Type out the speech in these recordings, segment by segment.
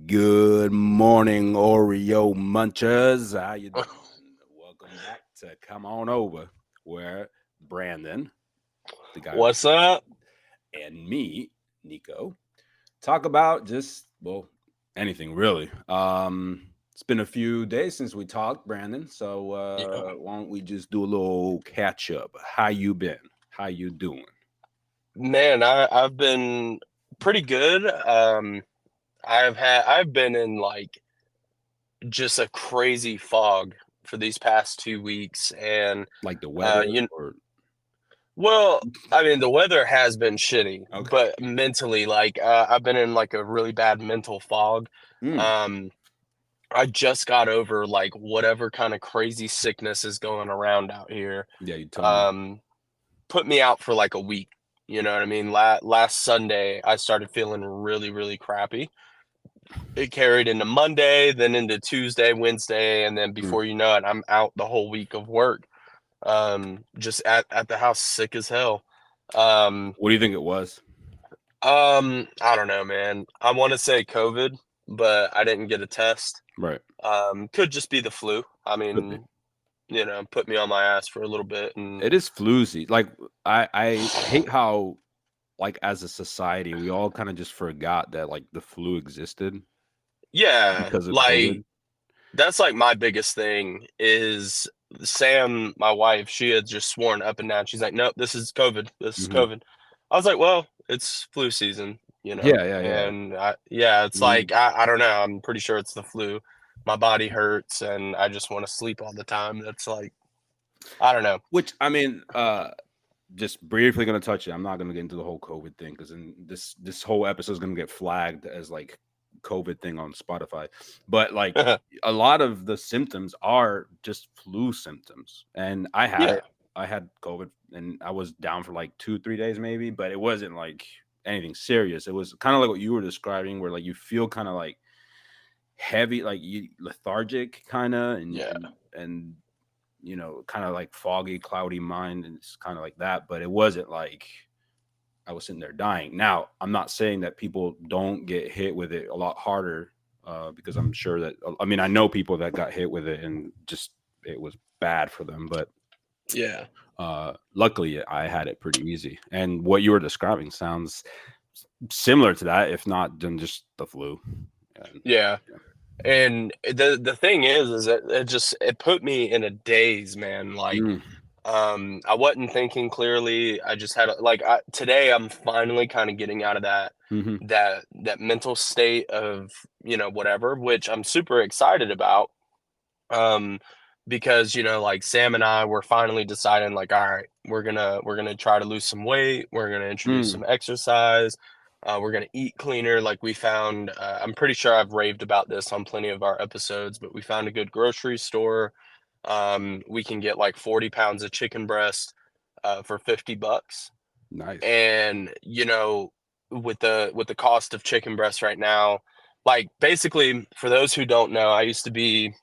Good morning, Oreo Munchers. How you doing? Welcome back to Come On Over, where Brandon, the guy, What's up? and me, Nico, talk about anything really. It's been a few days since we talked, Brandon. So Yeah. why don't we just do a little catch up? How you been? How you doing? Man, I've been pretty good. I've been in like just a crazy fog for these past 2 weeks, and Like the uh, weather you or well, I mean the weather has been shitty, okay? but mentally, I've been in like a really bad mental fog. Mm, Um, I just got over like whatever kind of crazy sickness is going around out here. yeah, you told me. Um, Put me out for like a week. You know what I mean? Last Sunday, I started feeling really, really crappy. It carried into Monday, then into Tuesday, Wednesday, and then Mm. before you know it, I'm out the whole week of work. Just at the house, sick as hell. Um, What do you think it was? I don't know, man. I want to say COVID, but I didn't get a test. Right. Could just be the flu. I Could be. mean, put me on my ass for a little bit, and It is floozy. Like I hate how like as a society we all kind of just forgot that like the flu existed yeah, because of like COVID. that's like my biggest thing is Sam, my wife, she had just sworn up and down. She's like, "Nope, this is COVID. This is Hmm. COVID." I was like, "Well, it's flu season, you know." Yeah, yeah, yeah. And yeah, it's Mm. like I don't know. I'm pretty sure it's the flu. My body hurts and I just want to sleep all the time. That's like I don't know. Which I mean, just briefly gonna touch it. I'm not gonna get into the whole COVID thing because then this whole episode is gonna get flagged as like COVID thing on Spotify. But like a lot of the symptoms are just flu symptoms, and I had Yeah. it. I had COVID, and I was down for like 2, 3 days maybe, but it wasn't like anything serious. It was kind of like what you were describing, where like you feel kind of like heavy, like you lethargic, kind of, Yeah. and kind of like foggy, cloudy mind, and it's kind of like that. But it wasn't like I was sitting there dying. Now, I'm not saying that people don't get hit with it a lot harder, because I'm sure that I mean I know people that got hit with it and just it was bad for them. But Yeah. luckily, I had it pretty easy. And what you were describing sounds similar to that, if not than just the flu. And, Yeah. And the thing is that it put me in a daze, man. Like mm, I wasn't thinking clearly. I just had today I'm finally kind of getting out of hmm that mental state of, whatever, which I'm super excited about. Um because like Sam and I were finally deciding like, all right, we're gonna try to lose some weight, we're gonna introduce mm, some exercise, we're gonna eat cleaner. Like we found, I'm pretty sure I've raved about this on plenty of our episodes, but we found a good grocery store. We can get like 40 pounds of chicken breast for $50. nice. And with the cost of chicken breast right now, like basically for those who don't know, I used to be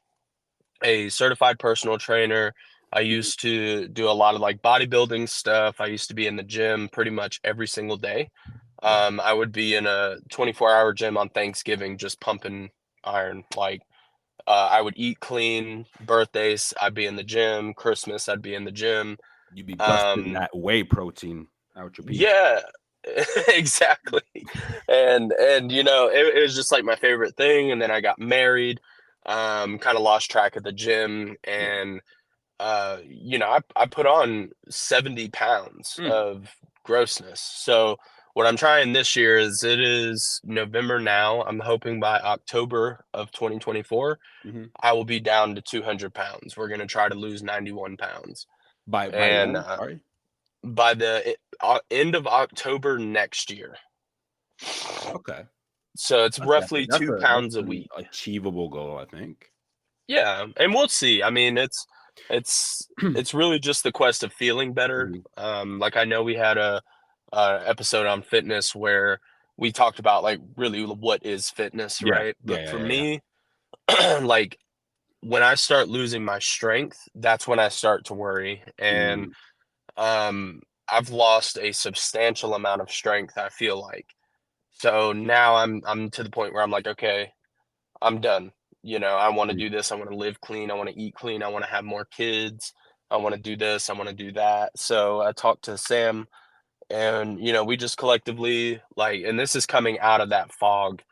a certified personal trainer. I used to do a lot of like bodybuilding stuff. I used to be in the gym pretty much every single day. Wow. I would be in a 24-hour gym on Thanksgiving just pumping iron. Like I would eat clean. Birthdays, I'd be in the gym. Christmas, I'd be in the gym. You be busting Um, that whey protein out your pee. yeah, exactly. And it was just like my favorite thing. And then I got married, kind of lost track of the gym, Yeah. and I put on 70 pounds Mm. of grossness. So what I'm trying this year is, it is November now. I'm hoping by October of 2024, Hmm. I will be down to 200 pounds. We're going to try to lose 91 pounds. By And when? Sorry. by the end of October next year. Okay. So it's That's roughly definitely two that's pounds a an week. achievable goal, I think. Yeah, and we'll see. I mean, it's really just the quest of feeling better. Mhm. Like I know we had a episode on fitness where we talked about like really what is fitness, Yeah. right? Yeah. But Yeah. for Yeah. Yeah. me, like when I start losing my strength, that's when I start to worry. And Mm. um, I've lost a substantial amount of strength, I feel like. So now I'm to the point where I'm like, okay, I'm done. I want to Mm, do this. I want to live clean. I want to eat clean. I want to have more kids. I want to do this. I want to do that. So I talked to Sam, and we just collectively, like, and this is coming out of that fog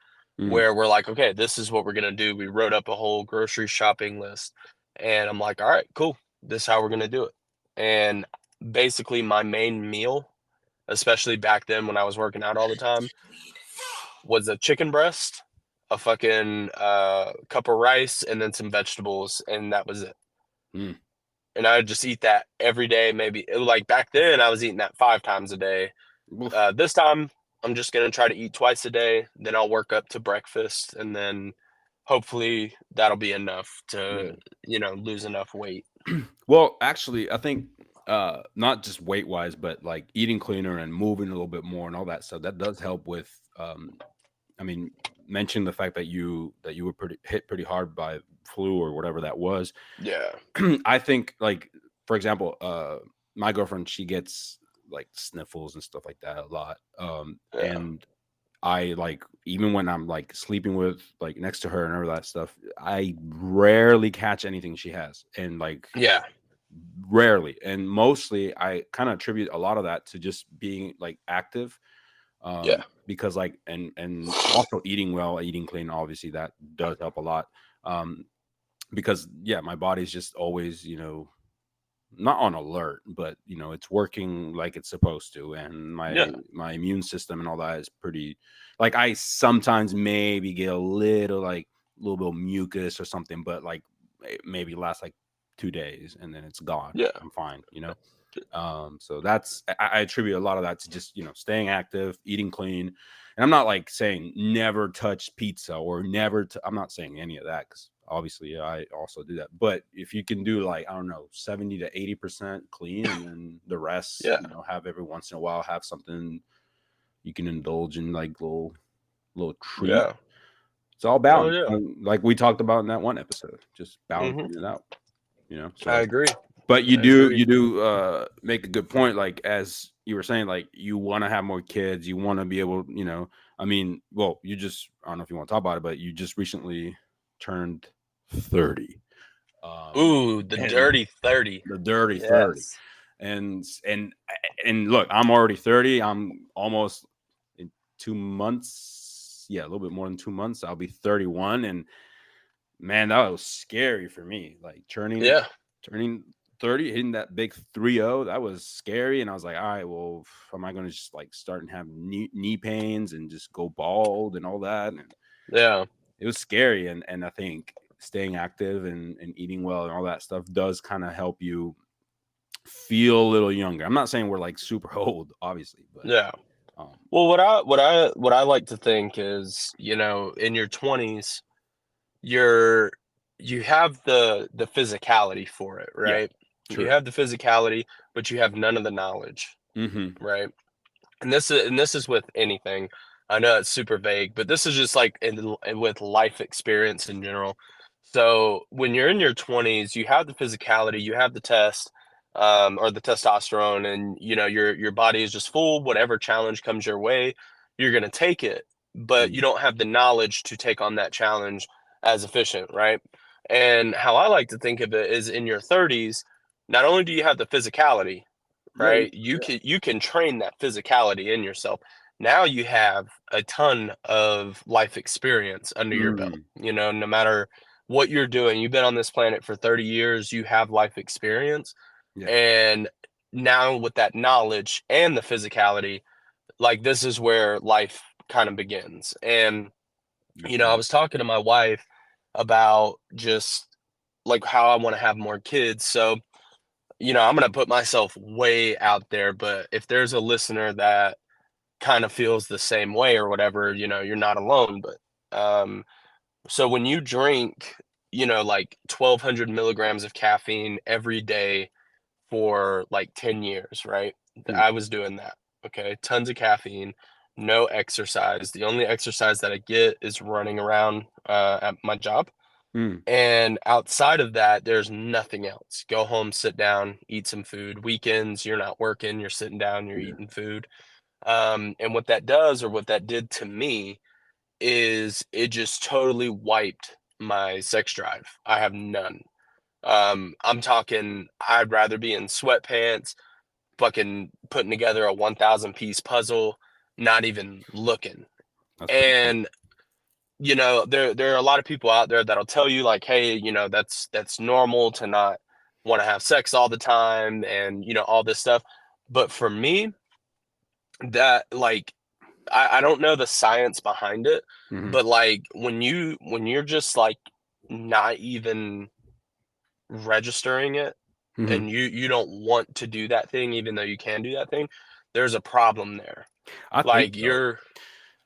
mm, where we're like, okay, this is what we're gonna do. We wrote up a whole grocery shopping list, and I'm like, all right, cool. This is how we're gonna do it. And basically, my main meal, especially back then when I was working out all the time, was a chicken breast, a fucking cup of rice, and then some vegetables, and that was it. mm. And I would just eat that every day. Maybe like back then, I was eating that 5 times a day. Oof. This time, I'm just gonna try to eat twice a day. Then I'll work up to breakfast, and then hopefully that'll be enough Yeah. to lose enough weight. Well, actually, I think not just weight wise, but like eating cleaner and moving a little bit more and all that stuff. That does help with. I mean, mention the fact that you were pretty hit pretty hard by flu or whatever that was. Yeah, I think, like, for example, my girlfriend, she gets like sniffles and stuff like that a lot. yeah, And I like, even when I'm like sleeping with like next to her and all that stuff, I rarely catch anything she has. And like yeah, rarely. And mostly I kind of attribute a lot of that to just being like active. yeah, Because like, and also eating well, eating clean, obviously that does help a lot. Um, because yeah, my body's just always, not on alert, but it's working like it's supposed to, and yeah, my immune system and all that is pretty. Like, I sometimes maybe get a little, like, a little bit of mucus or something, but like it maybe lasts like 2 days and then it's gone. yeah, I'm fine. So that's, I attribute a lot of that to just staying active, eating clean. And I'm not like saying never touch pizza or never I'm not saying any of that, because obviously I also do that. But if you can do, like, I don't know, 70 to 80% clean, and then the rest, yeah, have every once in a while, have something you can indulge in, like little treat. yeah. It's all Oh balance, yeah. like we talked about in that one episode, just Hmm. balancing it out. I So, agree. but you I do agree. you do make a good point. Like, as you were saying, like, you want to have more kids, you want to be able, I mean, well, I don't know if you want to talk about it, but you just recently turned 30. Ooh, the And dirty 30. the dirty 30. Yes. And look, I'm already 30. I'm almost in 2 months. Yeah, a little bit more than 2 months. I'll be 31. And man, that was scary for me. Like, turning Yeah. turning 30, hitting that big 3-0, that was scary. And I was like, all right, well, am I going to just like start and have knee pains and just go bald and all that? And Yeah. it was scary. And I think staying active and eating well and all that stuff does kind of help you feel a little younger. I'm not saying we're like super old, obviously, but Yeah. um, Well, what I like to think is, in your 20s, you're you have the physicality for it, yeah, right? You true. have the physicality, but you have none of the knowledge, Hmm. right? And this is with anything. I know it's super vague, but this is just like with life experience in general. So when you're in your 20s, you have the physicality, you have the test, or the testosterone, and your body is just full. Whatever challenge comes your way, you're gonna take it, but you don't have the knowledge to take on that challenge as efficient, right? And how I like to think of it is in your 30s, not only do you have the physicality, Yeah, right? You can train that physicality in yourself. Now you have a ton of life experience under your belt. mm, No matter what you're doing, you've been on this planet for 30 years, you have life experience. yeah, And now with that knowledge and the physicality, like this is where life kind of begins. And good I point. was talking to my wife about just like how I want to have more kids. So I'm going to put myself way out there, but if there's a listener that kind of feels the same way or whatever, you're not alone. But so when you drink, like 1,200 milligrams of caffeine every day for like 10 years, right? Mm, I was doing that. Okay. Tons of caffeine, no exercise. The only exercise that I get is running around at my job. mm, And outside of that, there's nothing else. Go home, sit down, eat some food. Weekends, you're not working, you're sitting down, you're yeah, eating food. And what that does, or what that did to me, is it just totally wiped my sex drive. I have none. I'm talking I'd rather be in sweatpants, fucking putting together a 1,000 piece puzzle, not even looking. That's pretty cool. And there are a lot of people out there that'll tell you like, hey, that's normal to not want to have sex all the time and all this stuff. But for me, that like I don't know the science behind it, Mhm. but like when you're just like not even registering it Mhm. and you don't want to do that thing even though you can do that thing, there's a problem there. I think Like so. you're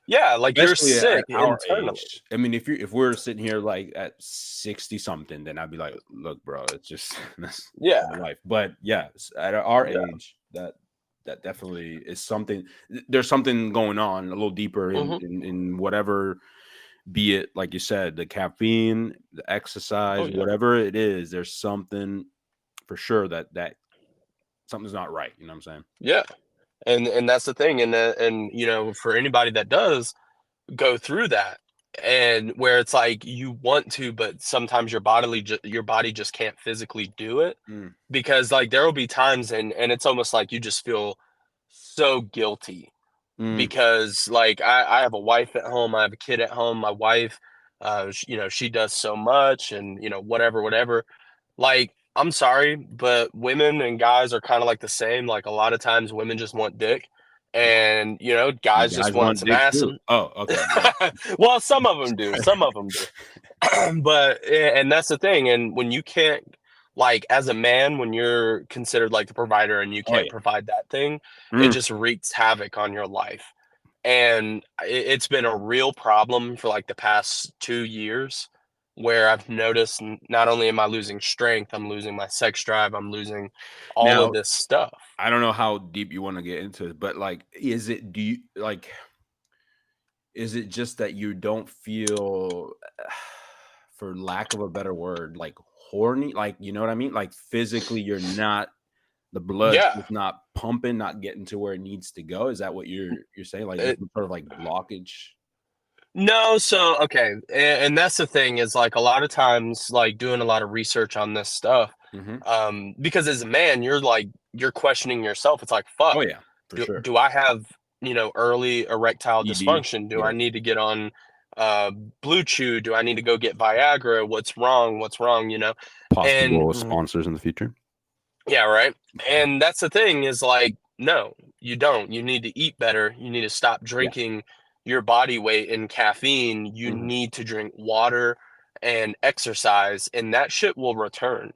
Especially at sick our internally. age. I mean, if we're sitting here like at 60 something, then I'd be like, look, bro, it's just that's Yeah. my life. But yeah, at our Yeah. age, that definitely is something. There's something going on a little deeper in Hmm. whatever, be it like you said, the caffeine, the Oh exercise, yeah. whatever it is, there's something for sure that something's not right. You know what I'm saying? Yeah. And that's the thing. And for anybody that does go through that, and where it's like you want to, but sometimes your body just can't physically do it, Mm, because like there will be times and it's almost like you just feel so guilty mm. because like I have a wife at home, I have a kid at home. My wife, she does so much, and whatever. Like, I'm sorry, but women and guys are kind of like the same. Like a lot of times, women just want dick, and You guys just guys want want some dick ass. too? Oh, okay. Yeah. Well, some of them do. Some of them do. But and that's the thing. And when you can't, like, as a man, when you're considered like the provider and you Oh can't yeah. provide that thing, it Mm. just wreaks havoc on your life. And it's been a real problem for like the past 2 years, where I've noticed not only am I losing strength, I'm losing my sex drive, I'm losing all of Now, this stuff. I don't know how deep you want to get into it, but like, do you like, is it just that you don't feel, for lack of a better word, like horny? Like, you know what I mean? Like physically, the blood's Yeah. just not pumping, not getting to where it needs to go. Is that what you're saying? Like there's It, some sort of like blockage? no, so okay, and that's the thing is like a lot of times like doing a lot of research on this stuff, Hmm. because as a man you're questioning yourself. It's like, Oh fuck, yeah, for sure. do I have early erectile ED. dysfunction? Do I Yeah. need to get on uh Blue Chew? Do I need to go get Viagra? What's wrong, and Possible sponsors in the future. yeah, right. And that's the thing is like, no, you don't. You need to eat better. You need to stop Yeah. drinking your body weight in caffeine. You Hmm. need to drink water and exercise, and that shit will return.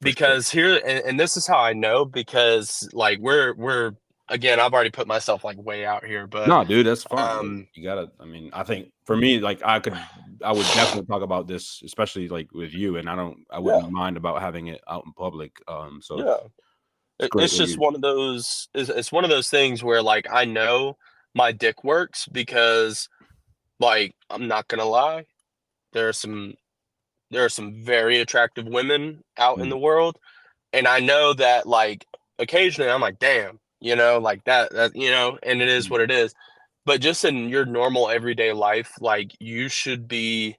For sure. Because here, and this is how I know, because like we're again, I've already put myself like way out here, but No, dude, that's fine. Like, um, you gotta. I mean, I think for me, like, I would definitely talk about this, especially like with you, and I yeah, wouldn't mind about having it out in public. So yeah. it's great It's that just you. one of those. It's one of those things where like I know my dick works because like I'm not gonna lie, there are some there are some very attractive women out in Mm, the world, and I know that like occasionally I'm like, damn, like that, and it is mm, what it is. But just in your normal everyday life, like you should be,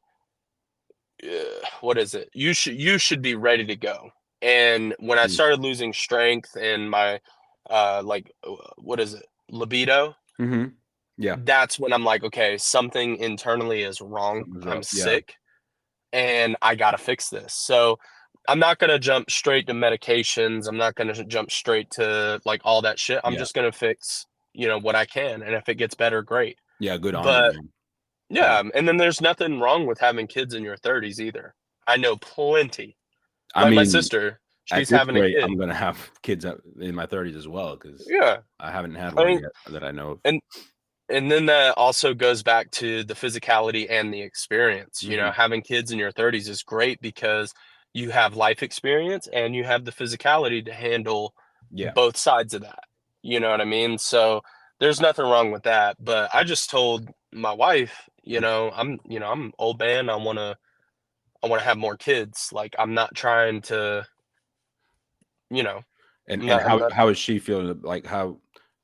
what is it? You should be ready to go. And when I mm, started losing strength and my, what is it, libido, mhm. Yeah, that's when I'm like, okay, something internally is wrong. something's I'm up. Yeah, sick and I got to fix this. So I'm not going to jump straight to medications. I'm not going to jump straight to like all that shit. I'm yeah, just going to fix, what I can. And if it gets better, great. yeah. Good on you, But man. Yeah. yeah, and then there's nothing wrong with having kids in your 30s either. I know plenty. I Like my mean, sister, at she's this having a rate, kid. I'm gonna have kids in my 30s as well because Yeah. I haven't had I one mean, yet that I know of. and and then that also goes back to the physicality and the experience. Hmm. Having kids in your 30s is great because you have life experience and you have the physicality to handle Yeah. both sides of that. You know what I mean? So there's nothing wrong with that. But I just told my wife, I'm old man. I want to have more kids. Like I'm not trying to, you know, And I'm not. how is she feeling? Like, how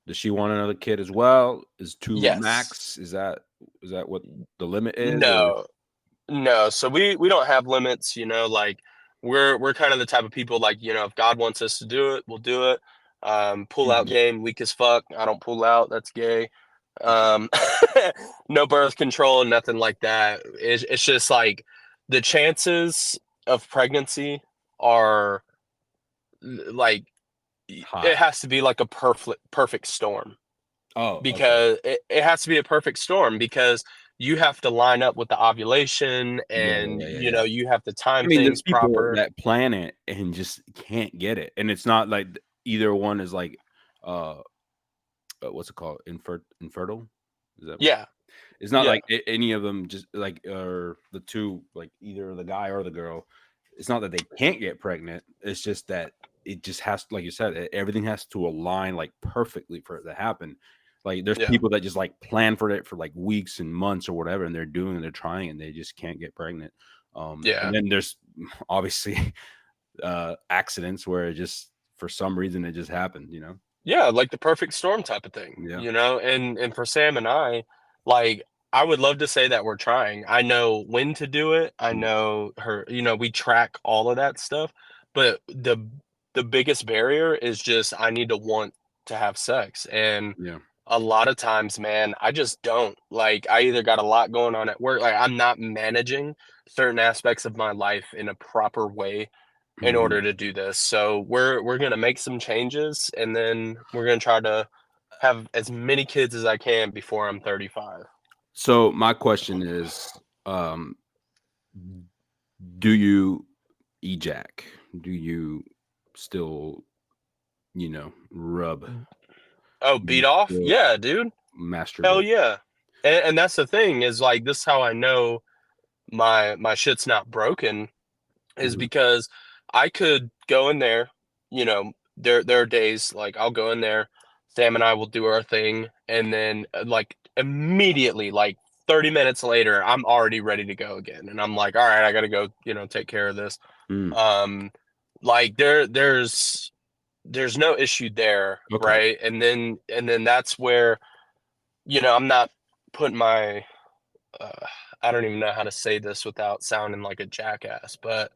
does she want another kid as well? Is two Yes. max? Is that Is that what the limit is, or? No, no. So we don't have limits, like we're kind of the type of people like, if God wants us to do it, we'll do it. Pull out Mhm. game, weak as fuck. I don't pull out, that's gay. Um no birth control, nothing like that. It's just like the chances of pregnancy are like it High. has to be like a perfect storm, Oh, okay. because it has to be a perfect storm because you have to line up with the ovulation, Yeah, and yeah, yeah, yeah. you have to I time mean, there's things people proper. that plan it and just can't get it, and it's not like either one is like, uh, what's it called? Infertile? Is that Yeah, it's not yeah, like any of them just like or the two, like either the guy or the girl. It's not that they can't get pregnant. It's just that it just has, like you said, everything has to align like perfectly for it to happen. Like there's yeah, people that just like plan for it for like weeks and months or whatever, and they're doing and they're trying and they just can't get pregnant. And yeah, then there's obviously accidents where it just for some reason it just happened, you know? yeah, like the perfect storm type of thing, Yeah. and for Sam and I, like, I would love to say that we're trying. I know when to do it. I Mm. know her, we track all of that stuff, but the biggest barrier is just I need to want to have sex, and Yeah. a lot of times, man, I just don't. Like, I either got a lot going on at work, like, I'm not managing certain aspects of my life in a proper way in Mhm. order to do this. So we're gonna make some changes, and then we're gonna try to have as many kids as I can before I'm 35. So my question is, um, do you ejac? Do you still, rub? Oh, Do you beat off? still Yeah, dude. Hell masturbate? yeah. And that's the thing, is like, this is how I know my shit's not broken, is Mhm. because I could go in there, there are days like I'll go in there, Sam and I will do our thing, and then like immediately, like 30 minutes later, I'm already ready to go again. And I'm like, all right, I gotta go, take care of this. Mm, Um, like there's no issue there, okay. right? And then that's where, I'm not putting my uh, I don't even know how to say this without sounding like a jackass, but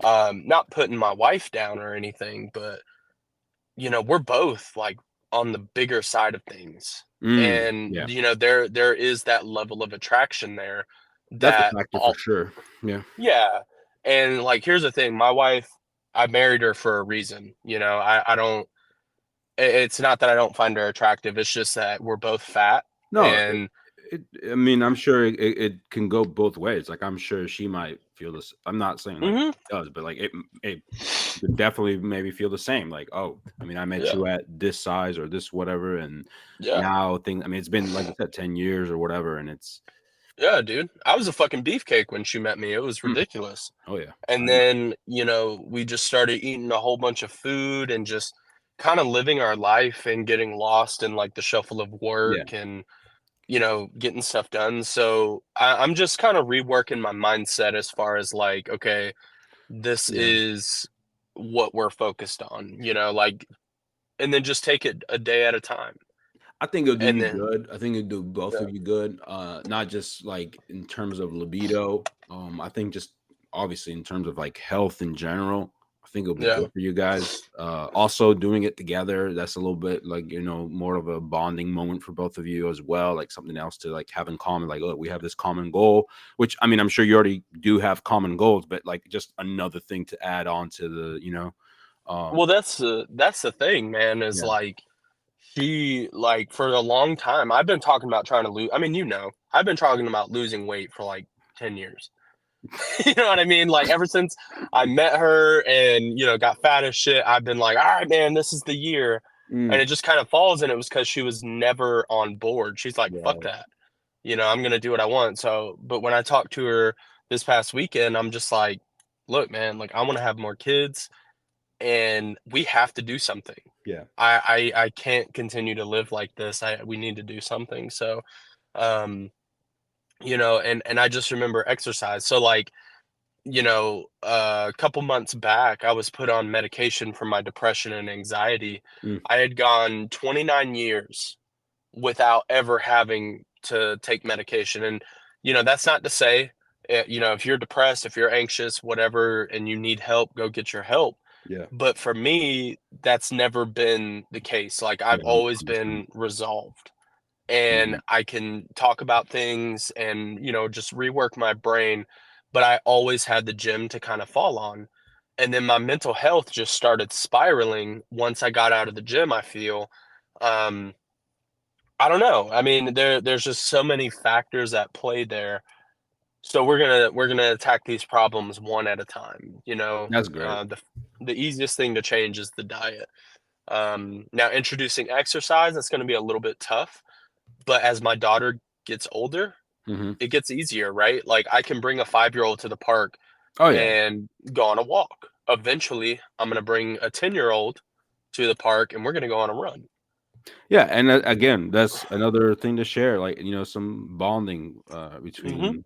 not putting my wife down or anything, but we're both like on the bigger side of things. Mm, And yeah. there is that level of attraction there That's a that factor for all sure. Yeah. yeah. And like, here's the thing, my wife, I married her for a reason. I don't it's not that I don't find her attractive, it's just that we're both fat. No, And I mean, I'm sure it can go both ways. Like, I'm sure she might feel this. I'm not saying like mhm, it does, but like it could definitely maybe feel the same. Like, oh, I mean, I met yeah, you at this size or this whatever, and yeah. now things. I mean, it's been like you said, 10 years or whatever, and it's Yeah, dude. I was a fucking beefcake when she met me. It was mm, ridiculous. oh yeah, And I know. then, we just started eating a whole bunch of food and just kind of living our life and getting lost in like the shuffle of Yeah, work and, getting stuff done. So I'm just kind of reworking my mindset as far as like, okay, this yeah. is what we're focused on, like, and then just take it a day at a time. I think it'll do And you then, good. I think it'll do both yeah, of you good. Not just like in terms of libido. I think just obviously in terms of like health in general. I think it'll be yeah, good for you guys. Also doing it together, that's a little bit like, more of a bonding moment for both of you as well. Like something else to like have in common. Like, look, we have this common goal, which I mean, I'm sure you already do have common goals, but like just another thing to add on to um, well, that's the thing, man, is yeah. like, she, like, for a long time, I've been talking about trying to lose. I mean, I've been talking about losing weight for like 10 years. You know what I mean? Like, ever since I met her and, got fat as shit, I've been like, all right, man, this is the year. Mm, And it just kind of falls, and it was because she was never on board. She's like, fuck right. that. I'm gonna do what I want. So, but when I talked to her this past weekend, I'm just like, look, man, like, I want to have more kids, and we have to do something. Yeah. I can't continue to live like this. We need to do something. So, um, and I just remember exercise. So like, a couple months back, I was put on medication for my depression and anxiety. Mm, I had gone 29 years without ever having to take medication. And, that's not to say, if you're depressed, if you're anxious, whatever, and you need help, go get your help. Yeah. But for me, that's never been the case. Like, Yeah. I've always 100%. been resolved, and Mhm. I can talk about things and, just rework my brain, but I always had the gym to kind of fall on. And then my mental health just started spiraling once I got out of the gym, I feel. Um, I don't know. I mean, there's just so many factors at play there. So we're gonna attack these problems one at a time. That's great. The easiest thing to change is the diet. Now introducing exercise, that's gonna be a little bit tough, but as my daughter gets older, Mhm. it gets easier, right? Like, I can bring a 5-year-old to the park Oh, yeah. and go on a walk. Eventually, I'm gonna bring a 10-year-old to the park, and we're gonna go on a run. Yeah, and, again, that's another thing to share, like, some bonding, Mhm. between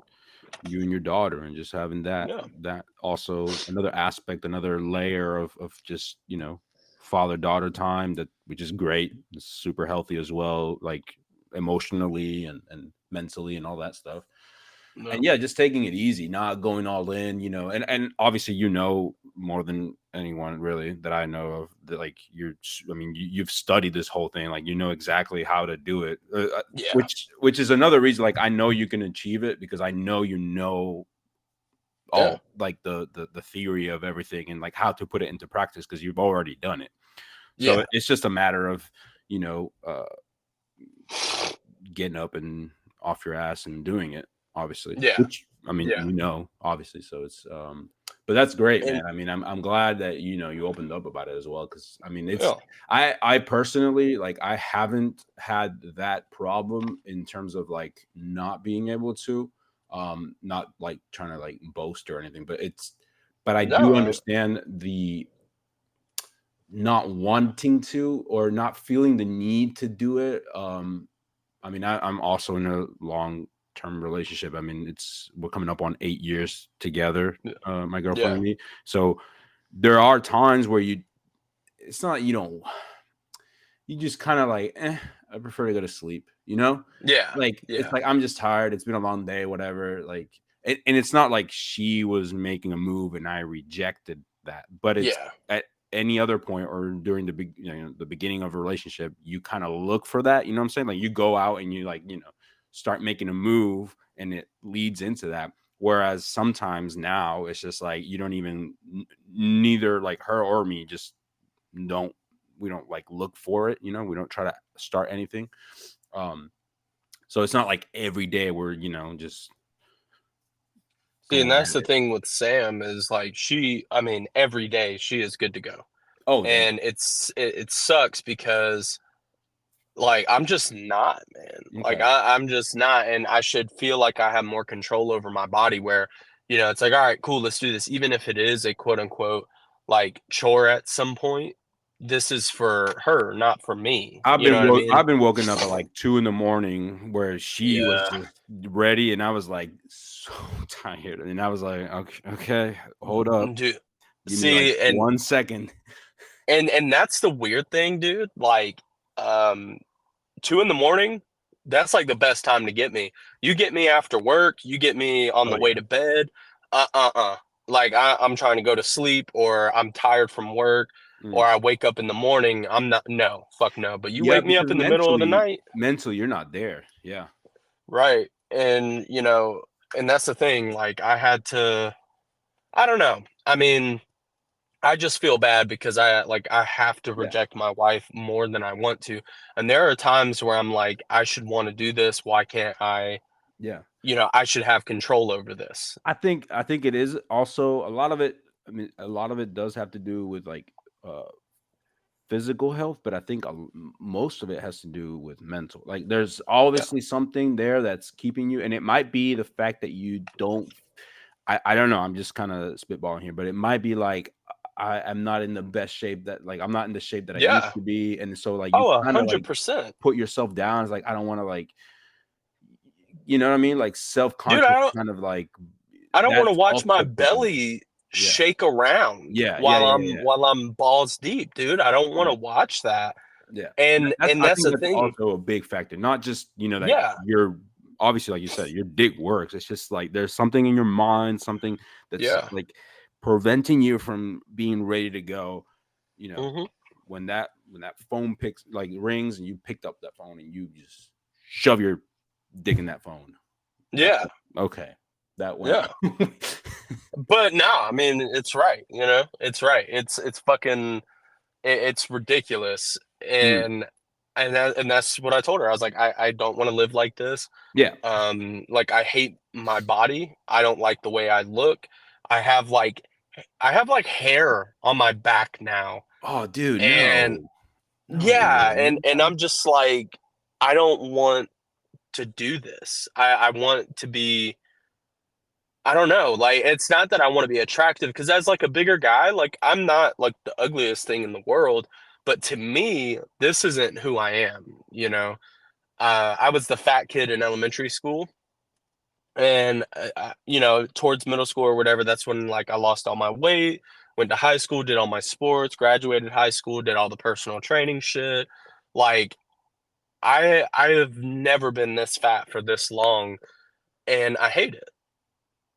you and your daughter, and just having Yeah. that also another aspect, another layer of just, father-daughter time, that which is great. It's super healthy as well, like, emotionally and mentally and all that stuff. Yeah. And yeah, just taking it easy, not going all in, and obviously, more than anyone really that I know of, that like I mean, you've studied this whole thing, like, exactly how to do it, Yeah. which is another reason, like, I know you can achieve it, because I know Yeah. all like the theory of everything, and like how to put it into practice, because you've already done it. So Yeah. it's just a matter of, you know, uh getting up and off your ass and doing it, obviously. Yeah. Which, I mean, Yeah. obviously. So it's but that's great, And man. I mean, I'm glad that you opened up about it as well, because I mean, it's yeah. I personally, like, I haven't had that problem in terms of like not being able to, not like trying to like boast or anything, but I do No. understand the not wanting to, or not feeling the need to do it. I mean, I'm also in a long-term relationship. I mean, we're coming up on 8 years together, Yeah. my girlfriend Yeah. and me. So there are times where it's not, you just kind of like, I prefer to go to sleep, Yeah. like, it's Yeah. like, I'm just tired. It's been a long day, whatever. Like, and it's not like she was making a move and I rejected that, but it's Yeah. at any other point, or during the beginning of a relationship, you kind of look for that. You know what I'm saying? Like, you go out and you, like, start making a move, and it leads into that. Whereas sometimes now it's just like, you don't even, neither like her or me, just don't we don't like look for it. We don't try to start anything. Um, so it's not like every day we're, just See, and going that's at the it. thing with Sam is like I mean, every day she is good to go. Oh yeah. And it sucks because like I'm just not, man. Like Okay. I'm just not, and I should feel like I have more control over my body where, it's like, all right, cool, let's do this. Even if it is a quote unquote like chore at some point, this is for her, not for me. I've You know been what I mean? I've been woken up at like 2 in the morning, where she was Yeah. just ready, and I was like so tired, and I was like, okay, okay, hold up, Dude. give me like See, and 1 second. and that's the weird thing, dude. Like, um, 2 in the morning, that's like the best time to get me. You get me after work, you get me on Oh the way yeah. to bed. Like I'm trying to go to sleep, or I'm tired from work, Mm. or I wake up in the morning. I'm not, no, fuck no. But you Yeah, wake me because up in the middle of the night, mentally you're not there. Yeah. right? And and that's the thing. Like I don't know. I mean, I just feel bad because I have to Yeah. reject my wife more than I want to. And there are times where I'm like, I should want to do this. Why can't I? Yeah. I should have control over this. I think it is also a lot of it. I mean, a lot of it does have to do with like uh physical health, but I think most of it has to do with mental. Like, there's Yeah. obviously something there that's keeping you, and it might be the fact that you don't. I don't know. I'm just kind of spitballing here, but it might be like, I am not in the best shape, that like, I'm not in the shape that I used Yeah. to be, and so like you Oh, kind of like 100%. put yourself down. It's like, I don't want to, like, you know what I mean? Like, self Dude, conscious, kind of like, I don't want to that's watch my also pushing you. belly Yeah. shake around Yeah. Yeah. while Yeah. I'm Yeah. while I'm balls deep, dude. I don't want Yeah. to watch that. Yeah, and And that's and I that's think the that's thing. also a big factor, not just, that Yeah. you're obviously, like you said, your dick works. It's just like there's something in your mind, something that's Yeah. like preventing you from being ready to go. You know, Hmm. when that phone picks like rings and you picked up that phone and you just shove your dick in that phone. Yeah. Okay, that went. Yeah. But no, I mean, it's right. It's right. It's fucking, it's ridiculous. Mm, And that's what I told her. I was like, I don't want to live like this. yeah. Like I hate my body. I don't like the way I look. I have like I have like hair on my back now. Oh, dude, And no, yeah, no. and I'm just like, I don't want to do this. I want to be, I don't know, like it's not that I want to be attractive because as like a bigger guy, like I'm not like the ugliest thing in the world, but to me, this isn't who I am. I was the fat kid in elementary school, and towards middle school or whatever, that's when like I lost all my weight, went to high school, did all my sports, graduated high school, did all the personal training shit. Like I have never been this fat for this long, and I hate it.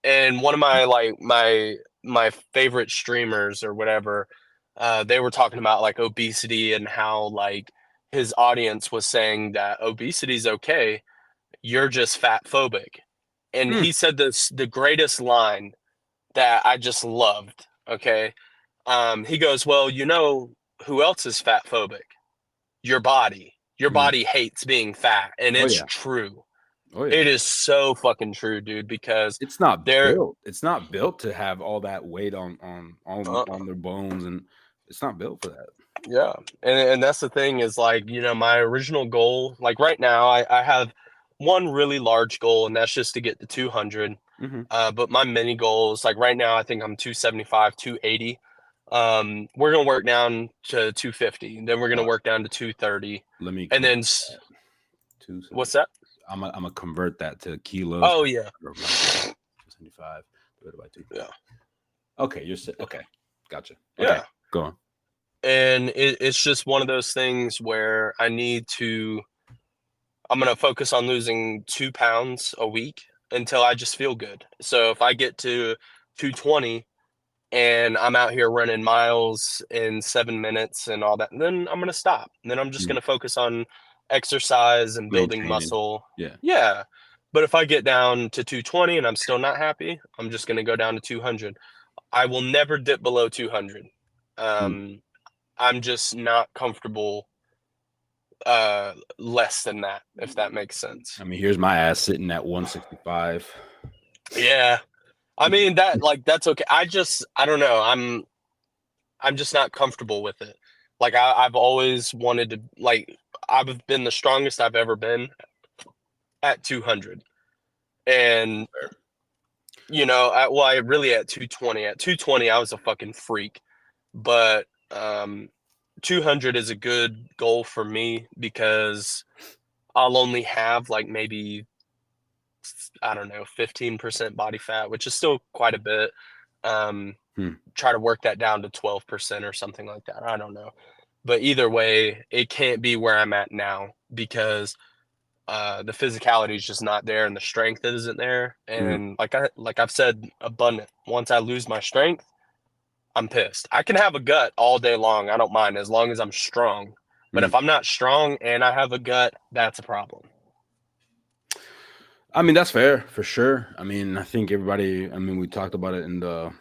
And one of my like my favorite streamers or whatever, they were talking about like obesity and how like his audience was saying that obesity is okay, you're just fat phobic. And Mm, he said this the greatest line that I just loved. Okay. He goes, well, who else is fat phobic? Your body. Your mm. body hates being fat. And Oh it's yeah, true. oh yeah. It is so fucking true, dude, because It's not there built. It's not built to have all that weight uh, on their bones, and it's not built for that. yeah. And that's the thing is like, my original goal, like right now, I have one really large goal, and that's just to get to 200. Hmm. But my mini goals, like right now, I think I'm 275, 280. We're gonna work down to 250, then we're gonna work down to 230, Let me and convert then that. what's 270. that? I'm gonna convert that to kilos. Oh yeah, 275 divided by 2. yeah, Okay, okay. Gotcha. Okay, yeah. go on. And it's just one of those things where I'm gonna focus on losing 2 pounds a week until I just feel good. So if I get to 220 and I'm out here running miles in 7 minutes and all that, then I'm gonna stop. And then I'm just Mm, gonna focus on exercise and building maintaining. muscle. Yeah. Yeah. But if I get down to 220 and I'm still not happy, I'm just gonna go down to 200. I will never dip below 200. Mm. Um, I'm just not comfortable less than that, if that makes sense. I mean, here's my ass sitting at 165. Yeah. I mean that like that's okay. I don't know. I'm just not comfortable with it. Like I've always wanted to like I've been the strongest I've ever been at 200. And I really at 220. At 220 I was a fucking freak. But 200 is a good goal for me because I'll only have like maybe, I don't know, 15% body fat, which is still quite a bit. Um, Hmm. Try to work that down to 12% or something like that. I don't know. But either way, it can't be where I'm at now because the physicality is just not there and the strength isn't there. Mm. And like I've said abundant, once I lose my strength, I'm pissed. I can have a gut all day long. I don't mind as long as I'm strong. But Mm. if I'm not strong and I have a gut, that's a problem. I mean, that's fair for sure. I mean, I think everybody. I mean, we talked about it in the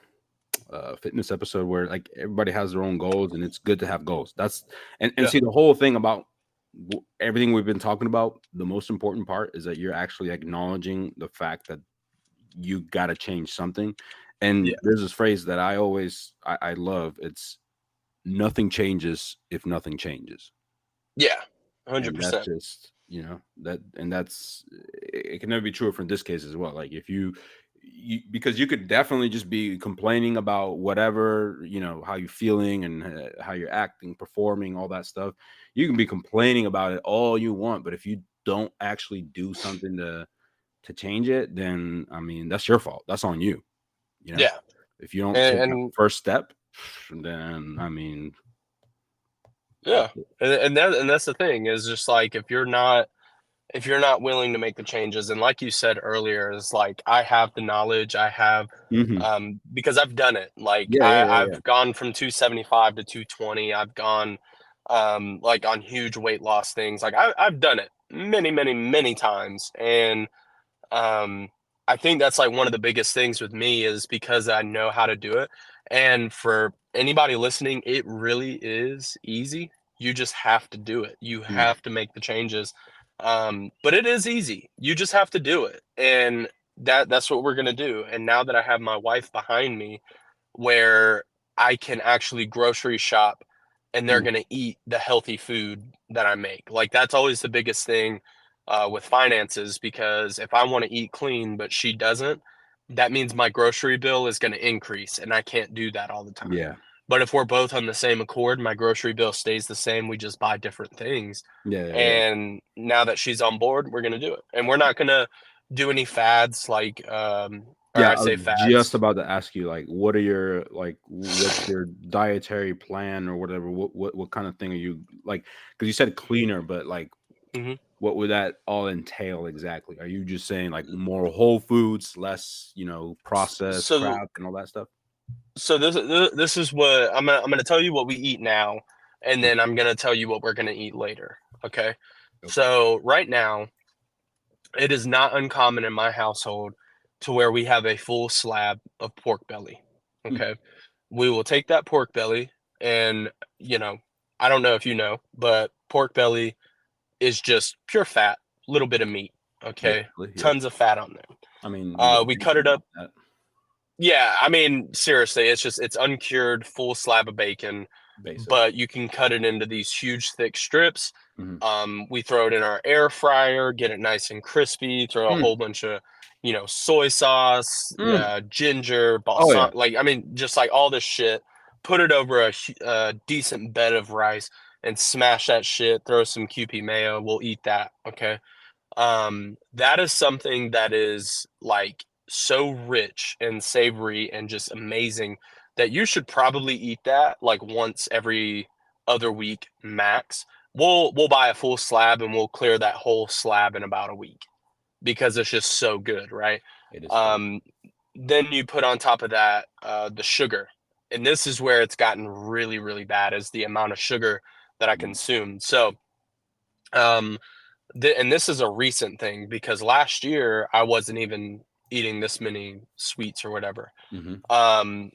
fitness episode where like everybody has their own goals, and it's good to have goals. That's and Yeah. see the whole thing about everything we've been talking about. The most important part is that you're actually acknowledging the fact that you got to change something. And Yeah. there's this phrase that I love. It's nothing changes if nothing changes. Yeah. And that's 100%. just that's it can never be true for this case as well. Like if you because you could definitely just be complaining about whatever, how you're feeling and how you're acting, performing, all that stuff. You can be complaining about it all you want, but if you don't actually do something to change it, then I mean that's your fault. That's on you. Yeah. If you don't take that And first step, then I mean yeah. And that's the thing is just like if you're not if you're not willing to make the changes, and like you said earlier, is like I have the knowledge, I have Hmm. because I've done it. Like Yeah, yeah, yeah, I've gone from 275 to 220. I've gone like on huge weight loss things. Like I've done it many, many, many times. And um I think that's like one of the biggest things with me is because I know how to do it. And for anybody listening, it really is easy. You just have to do it. You yeah. have to make the changes. But it is easy. You just have to do it. And that's what we're gonna do. And now that I have my wife behind me, where I can actually grocery shop and they're Mm. going to eat the healthy food that I make. Like that's always the biggest thing with finances because if I want to eat clean but she doesn't, that means my grocery bill is going to increase and I can't do that all the time. Yeah, But if we're both on the same accord, my grocery bill stays the same. We just buy different things. yeah, yeah, yeah. And now that she's on board, we're going to do it. And we're not going to do any fads like or Yeah, I I was say just fads. about to ask you, like, what are your like, what's your dietary plan or whatever? What kind of thing are you like? Because you said cleaner, but like, Mhm. what would that all entail exactly? Are you just saying like more whole foods, less, processed So crap and all that stuff? so this is what I'm gonna tell you what we eat now, and then I'm gonna tell you what we're gonna eat later. Okay. Okay. So right now, it is not uncommon in my household to where we have a full slab of pork belly. Mm. Okay. We will take that pork belly and you know, I don't know if you know, but pork belly is just pure fat, little bit of meat. Okay. Basically, yeah. Tons of fat on there. I mean, you get We cut bacon it up. off that, Yeah, I mean, seriously, it's uncured, full slab of bacon, basically. but you can cut it into these huge, thick strips. Hmm. We throw it in our air fryer, get it nice and crispy. Throw a Mm. whole bunch of, soy sauce, Mm. ginger, Oh yeah. balsamic, like I mean, just like all this shit. Put it over a decent bed of rice and smash that shit. Throw some QP mayo. We'll eat that. Okay. That is something that is like so rich and savory and just amazing that you should probably eat that like once every other week max. We'll buy a full slab and we'll clear that whole slab in about a week because it's just so good, right? It is so. Um, then you put on top of that the sugar, and this is where it's gotten really, really bad is the amount of sugar that I Mm. consume. So um, and this is a recent thing because last year I wasn't even eating this many sweets or whatever. Mhm. Um,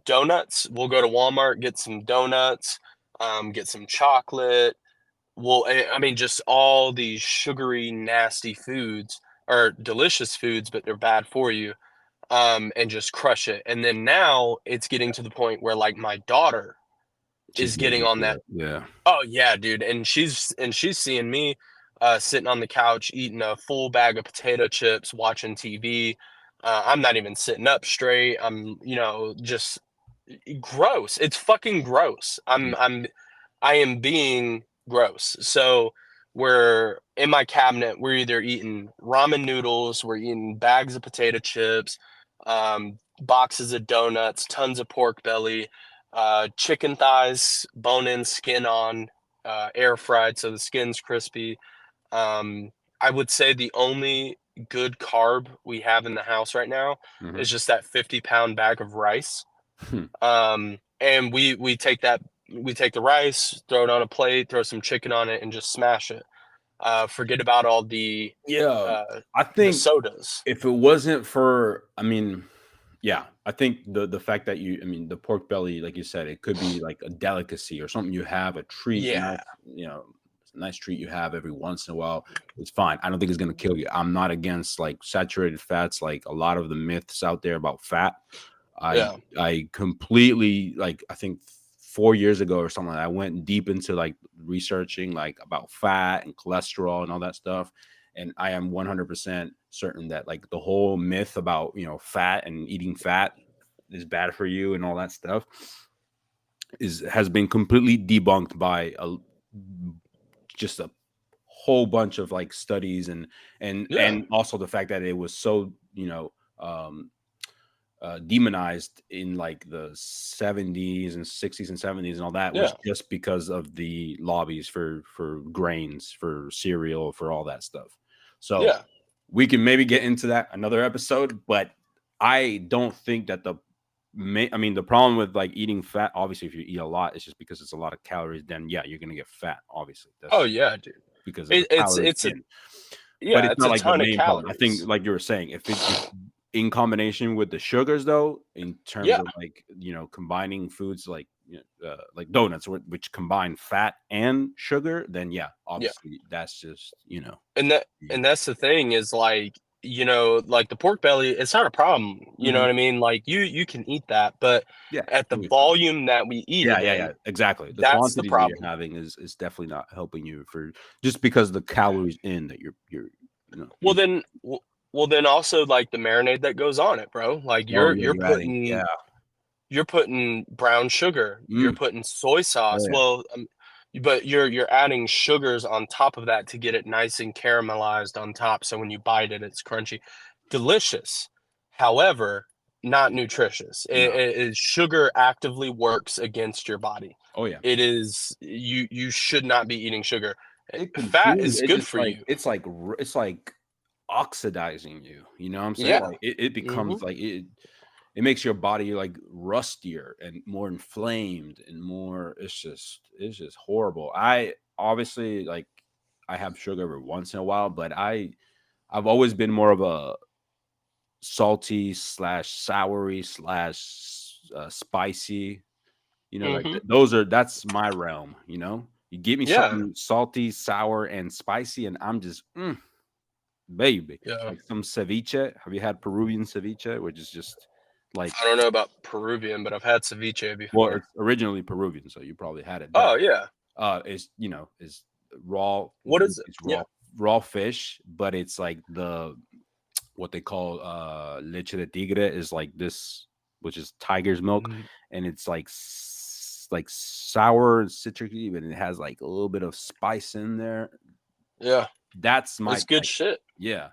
Donuts, we'll go to Walmart, get some donuts, get some chocolate. I mean, just all these sugary, nasty foods are delicious foods, but they're bad for you. And just crush it. And then now it's getting to the point where like my daughter She's is getting getting on into that. it. Yeah. Oh yeah, dude, and she's seeing me, sitting on the couch eating a full bag of potato chips, watching TV. I'm not even sitting up straight. I'm, just gross. It's fucking gross. Yeah. I am being gross. So we're in my cabinet. We're either eating ramen noodles, we're eating bags of potato chips, boxes of donuts, tons of pork belly, chicken thighs, bone in, skin on, air fried, so the skin's crispy. Um, I would say the only good carb we have in the house right now Mhm. is just that 50-pound bag of rice. And we take the rice, throw it on a plate, throw some chicken on it, and just smash it. Forget about all Yeah. uh, I the think sodas. if it wasn't for, I mean, yeah, I think the fact that I mean, the pork belly, like you said, it could be like a delicacy or something you have, a treat, Yeah, a nice treat you have every once in a while. It's fine. I don't think it's gonna kill you. I'm not against like saturated fats, like a lot of the myths out there about fat. I yeah, I completely like I think 4 years ago or something, I went deep into like researching like about fat and cholesterol and all that stuff. And I am 100% certain that like the whole myth about, fat and eating fat is bad for you and all that stuff has been completely debunked by just a whole bunch of like studies and yeah, also the fact that it was so, um demonized in like the 70s and 60s and 70s and all that was Yeah. just because of the lobbies for grains, for cereal, for all that stuff. So Yeah. we can maybe get into that another episode, but I don't think that the problem with like eating fat, obviously, if you eat a lot, it's just because it's a lot of calories. Then yeah, you're gonna get fat. Obviously, that's Oh yeah, dude. because of the calories It's a in. But yeah, it's it's not a like the ton of main problem. I think, calories. like you were saying, if in combination with the sugars, though, in terms Yeah. of like combining foods like donuts, which combine fat and sugar, then yeah, Yeah. obviously that's just yeah. And that's the thing is like, like the pork belly, it's not a problem. You know Mhm. what I mean? Like you can eat that, but Yeah, at the you'll be fine. volume that we eat Yeah, it yeah, in, yeah, exactly. The that's the quantities that you're problem. having is definitely not helping you for just because the calories in that you're Well you then well then also like the marinade that goes on it, bro. Like oh you're yeah, you're you're adding putting you're putting brown sugar, you're mm, putting soy oh sauce. yeah, Well, but you're adding sugars on top of that to get it nice and caramelized on top. So when you bite it, it's crunchy, delicious. However, not nutritious. no, Sugar actively works against your body. oh yeah. It is you should not be eating sugar. It Fat consumes. is It good just for you. it's like oxidizing you. You know what I'm saying? Yeah. Like it Hmm. becomes like it makes your body like rustier and more inflamed and more. It's just horrible. I obviously like I have sugar every once in a while, but I've always been more of a salty slash soury slash spicy. Like Hmm. that's my realm. You give me Yeah. something salty, sour, and spicy, and I'm just baby. Yeah. Like some ceviche. Have you had Peruvian ceviche, which is just like I don't know about Peruvian, but I've had ceviche well, before. it's originally Peruvian, so you probably had it, but Oh yeah. it's raw. What is it? It's Yeah. raw fish, but it's like what they call leche de tigre is like this, which is tiger's milk, Mm, and it's like like sour and citricy, but it has like a little bit of spice in there. yeah. That's my It's good like, shit. yeah.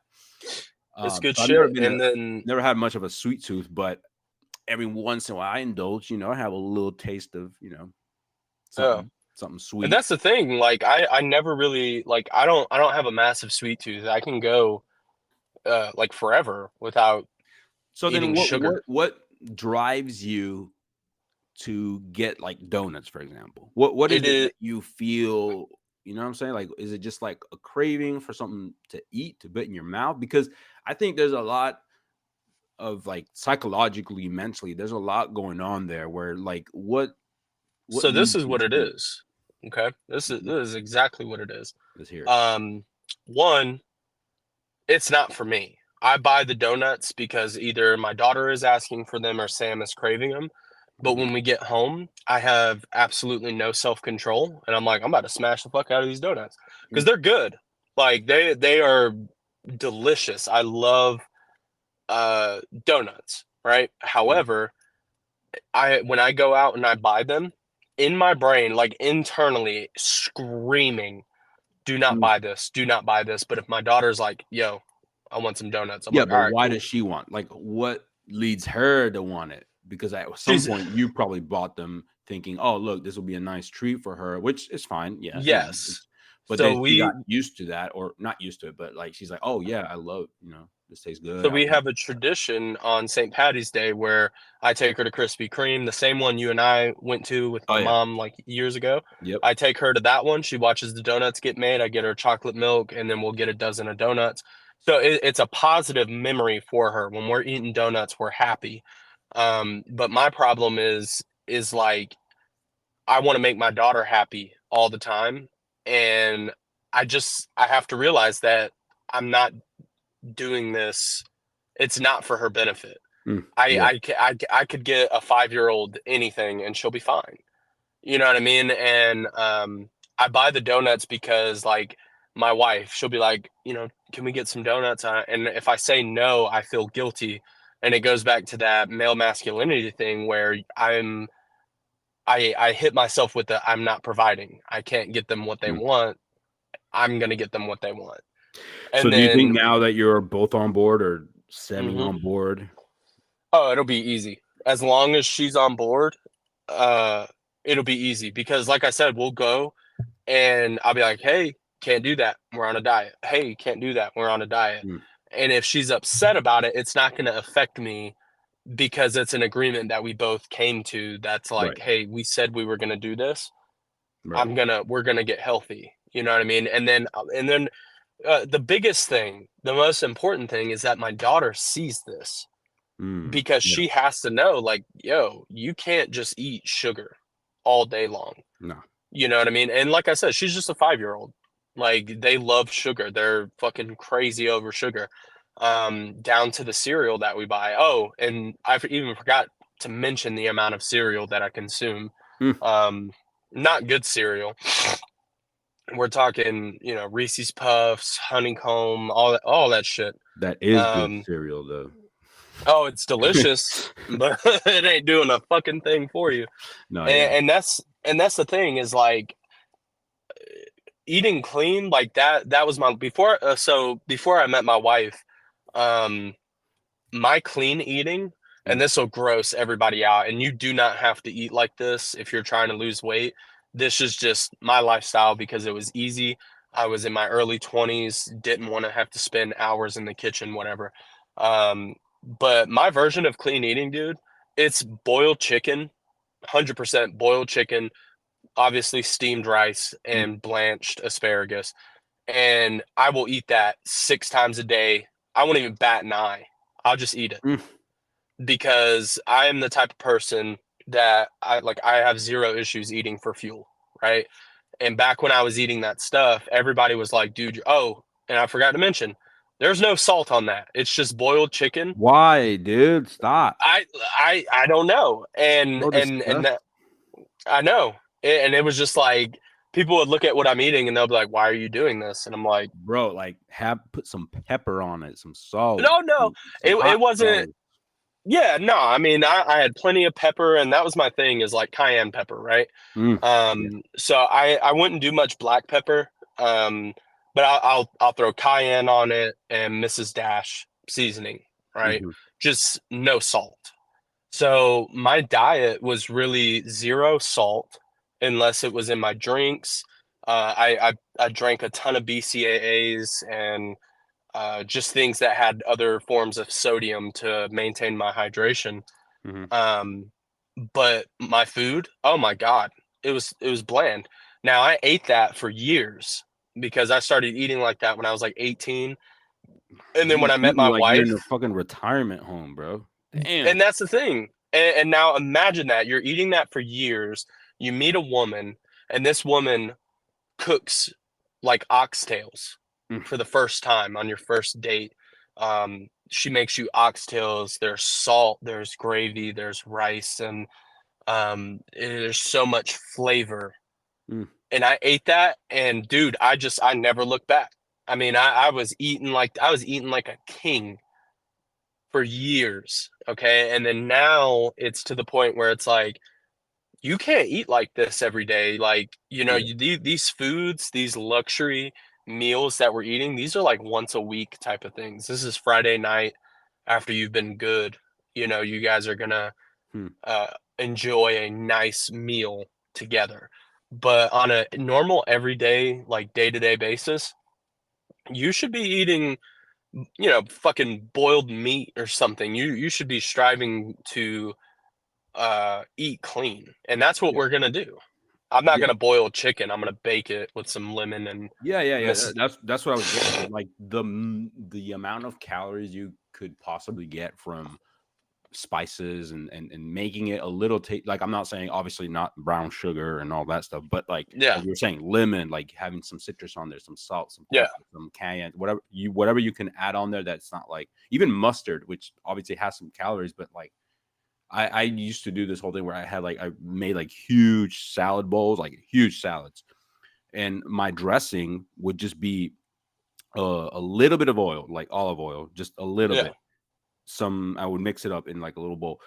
It's good So I've never shit. been And then never had much of a sweet tooth, but every once in a while I indulge. I have a little taste of yeah. something And sweet. that's the thing. Like I never really like I don't have a massive sweet tooth. I can go like forever without So then, eating what sugar. what what drives you to get like donuts, for example? What is It it is that you feel? You know what I'm saying? Like, is it just like a craving for something to eat, to put in your mouth? Because I think there's a lot of like psychologically, mentally, there's a lot going on there where like what so this leads is you what it to is. Okay. Mhm. This is exactly what it is. Let's hear it. Um one, it's not for me. I buy the donuts because either my daughter is asking for them or Sam is craving them. But Mhm. when we get home, I have absolutely no self-control, and I'm like, I'm about to smash the fuck out of these donuts because Mm, they're good. Like they are delicious. I love donuts, right? mm, However, I when I go out and I buy them, in my brain, like internally screaming, do not mm. buy this, do not buy this. But if my daughter's like, yo, I want some donuts, I'm Yeah, like, all but right, why cool. does she want? Like, what leads her to want it? Because at some She's point you probably bought them thinking, "Oh, look, this will be a nice treat for her," which is fine. Yeah, yes. but then So she got we used to that, or not used to it, but like she's like, "Oh yeah, I love this tastes good." so we have a tradition on St. Patty's Day where I take her to Krispy Kreme, the same one you and I went to with Oh my yeah, mom like years ago. yep. I take her to that one. She watches the donuts get made. I get her chocolate milk, and then we'll get a dozen of donuts. So it's a positive memory for her. When we're eating donuts, we're happy. But my problem is like I want to make my daughter happy all the time, and I have to realize that I'm not doing this. It's not for her benefit. Mm, yeah. I could get a 5-year-old anything and she'll be fine. You know what I mean? And I buy the donuts because like my wife, she'll be like, can we get some donuts? And if I say no, I feel guilty. And it goes back to that male masculinity thing where I hit myself with the I'm not providing. I can't get them what they Mm. want. I'm gonna get them what they want. So And do you think then now that you're both on board or semi mhm. on board? Oh, it'll be easy. As long as she's on board, uh, it'll be easy because, like I said, we'll go and I'll be like, "Hey, can't do that. We're on a diet. Hey, can't do that. We're on a diet." Mm, And if she's upset about it, it's not going to affect me because it's an agreement that we both came to. That's like, right, "Hey, we said we were going to do this. right. We're going to get healthy." You know what I mean? And then the biggest thing, the most important thing is that my daughter sees this because Yeah, she has to know, like, yo, you can't just eat sugar all day long. no. You know what I mean? And like I said, she's just a 5-year-old. Like they love sugar. They're fucking crazy over sugar. Down to the cereal that we buy. Oh, and even forgot to mention the amount of cereal that I consume. Mm, Um, Not good cereal. We're talking, Reese's Puffs, honeycomb, all that shit. that is good Um, cereal, though. oh, it's delicious, but it ain't doing a fucking thing for you. No, yeah. And that's the thing is like eating clean like that was my before so before I met my wife, um my clean eating, and Mm, this will gross everybody out, and you do not have to eat like this if you're trying to lose weight. This is just my lifestyle because it was easy. I was in my early 20s, didn't want to have to spend hours in the kitchen, whatever. But my version of clean eating, dude, it's boiled chicken, 100% boiled chicken, obviously steamed rice mm, and blanched asparagus. And I will eat that 6 times a day. I won't even bat an eye. I'll just eat it mm. because I am the type of person that I have zero issues eating for fuel, right? And back when I was eating that stuff, everybody was like, dude, oh, and I forgot to mention, there's no salt on that. It's just boiled chicken. Why, dude? Stop. I I don't know. And So and disgusting. that I know. And it was just like people would look at what I'm eating and they'll be like, "Why are you doing this?" And I'm like, Bro, like, have put some pepper on it, some salt, "No, no, some it hot wasn't." sauce. Yeah, no. I mean, I had plenty of pepper, and that was my thing is like cayenne pepper, right? Mm, yeah. So I wouldn't do much black pepper, but I'll throw cayenne on it and Mrs. Dash seasoning, right? Mhm, Just no salt. So my diet was really zero salt unless it was in my drinks. I drank a ton of BCAAs and just things that had other forms of sodium to maintain my hydration. mhm. Um, but my food, oh my God, it was bland. Now I ate that for years because I started eating like that when I was like 18. And then You when I met eating my like you're in a wife, fucking retirement home, bro. and Damn. that's the thing. And now imagine that you're eating that for years. You meet a woman, and this woman cooks like oxtails Mm, for the first time on your first date. She makes you oxtails. There's salt, there's gravy, there's rice, and there's so much flavor. mm. And I ate that, and dude, I never looked back. I mean, I was eating like a king for years. Okay. And then now it's to the point where it's like, you can't eat like this every day. Like, Yeah. these foods, these luxury meals that we're eating, these are like once a week type of things. This is Friday night after you've been good. You guys are gonna Hmm. uh, enjoy a nice meal together. But on a normal, everyday, like day to day basis, you should be eating fucking boiled meat or something. You should be striving to eat clean. And that's what Yeah. we're gonna do. I'm not Yeah. gonna boil chicken. I'm gonna bake it with some lemon and Yeah, yeah, yeah. miss That's what I was getting at. Like the amount of calories you could possibly get from spices and making it a little like I'm not saying obviously not brown sugar and all that stuff, but yeah, like you were saying, lemon, like having some citrus on there, some salt, some yeah, pepper, some cayenne, whatever you can add on there that's not like even mustard, which obviously has some calories, but like I used to do this whole thing where I made like huge salad bowls, like huge salads, and my dressing would just be a little bit of oil, like olive oil, just a little yeah, bit. Some I would mix it up in like a little bowl.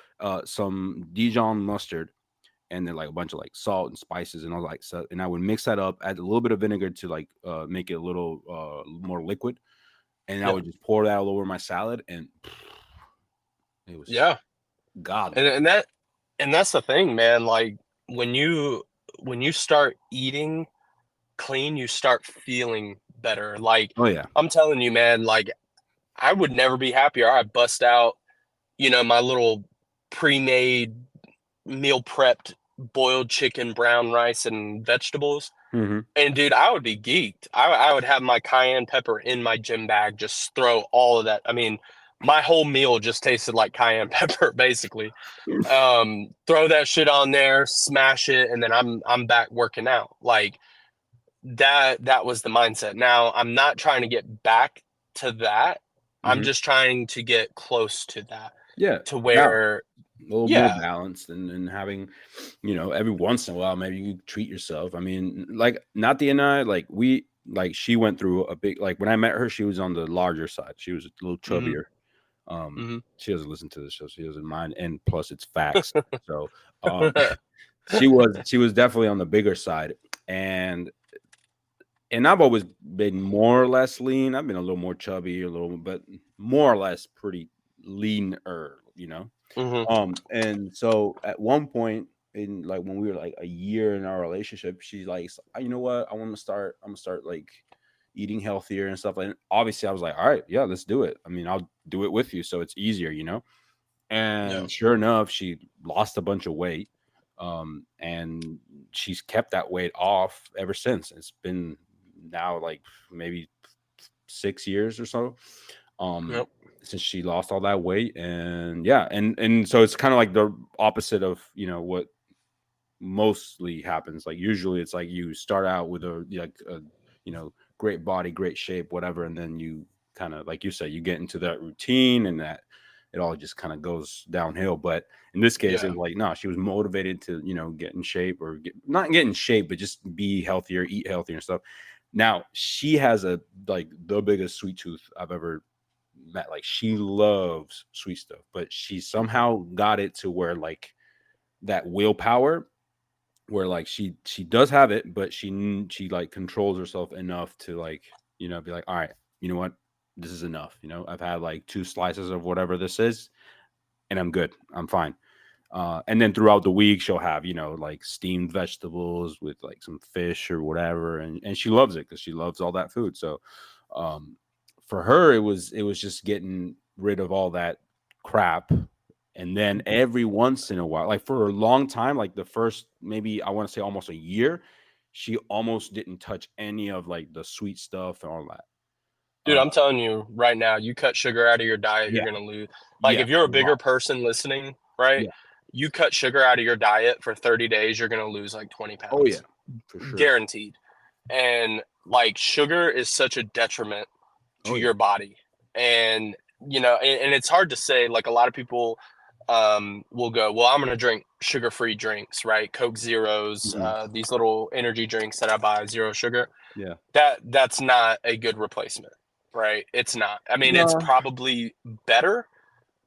Some Dijon mustard, and then like a bunch of like salt and spices and all like so. And I would mix that up, add a little bit of vinegar to like make it a little more liquid, and I yeah, would just pour that all over my salad, and it was yeah. godly. And that's the thing, man. Like when you start eating clean, you start feeling better. Like Oh yeah. I'm telling you, man, like I would never be happier. I bust out, my little pre-made meal prepped boiled chicken, brown rice, and vegetables. Hmm. And dude, I would be geeked. I would have my cayenne pepper in my gym bag, just throw all of that. I mean, my whole meal just tasted like cayenne pepper, basically. Throw that shit on there, smash it, and then I'm back working out. Like that was the mindset. Now I'm not trying to get back to that. I'm Hmm. just trying to get close to that, Yeah. to Balance. where, A little more yeah. balanced, and having, every once in a while, maybe you treat yourself. I mean, like Natia and I, like she went through a big, like when I met her, she was on the larger side. She was a little Hmm. chubbier. Hmm. She doesn't listen to this show. She doesn't mind. And plus it's facts. So, she was definitely on the bigger side. And I've always been more or less lean. I've been a little more chubby, but more or less pretty leaner. Hmm. And so at one point in, like, when we were like a year in our relationship, she's like, you know what? I'm gonna start like eating healthier and stuff. And obviously I was like, all right, yeah, let's do it. I mean, I'll do it with you, so it's easier. Yeah. And sure enough, she lost a bunch of weight. And she's kept that weight off ever since. It's been now like maybe 6 years or so. Um, Yep. since she lost all that weight. And yeah, and so it's kind of like the opposite of what mostly happens. Like usually it's like you start out with a great body, great shape, whatever, and then you kind of, like you said, you get into that routine, and that it all just kind of goes downhill. But in this case, it Yeah. was like, no, she was motivated to get in shape, or not get in shape, but just be healthier, eat healthier and stuff. Now she has like the biggest sweet tooth I've ever met. Like she loves sweet stuff, but she somehow got it to where, like, that willpower, where like she does have it, but she like controls herself enough to, like, be like, all right, you know what, this is enough. I've had like 2 slices of whatever this is, and I'm good, I'm fine. And then throughout the week she'll have like steamed vegetables with like some fish or whatever, and she loves it because she loves all that food. So um for her, it was just getting rid of all that crap. And then every once in a while, like for a long time, like the first, maybe I want to say almost a year, she almost didn't touch any of like the sweet stuff and all that. Dude, uh I'm telling you right now, you cut sugar out of your diet, you're yeah, gonna lose. Like yeah, if you're a a lot. bigger person listening, right? Yeah. You cut sugar out of your diet for 30 days, you're gonna lose like 20 Oh yeah, pounds. for sure. Guaranteed. And like sugar is such a detriment Oh to yeah. your body. And and it's hard to say, like a lot of people will go, well, I'm gonna drink sugar-free drinks, right? Coke Zeros, Mhm. these little energy drinks that I buy, zero sugar. Yeah. That's not a good replacement, right? It's not. I mean, it's No. probably better,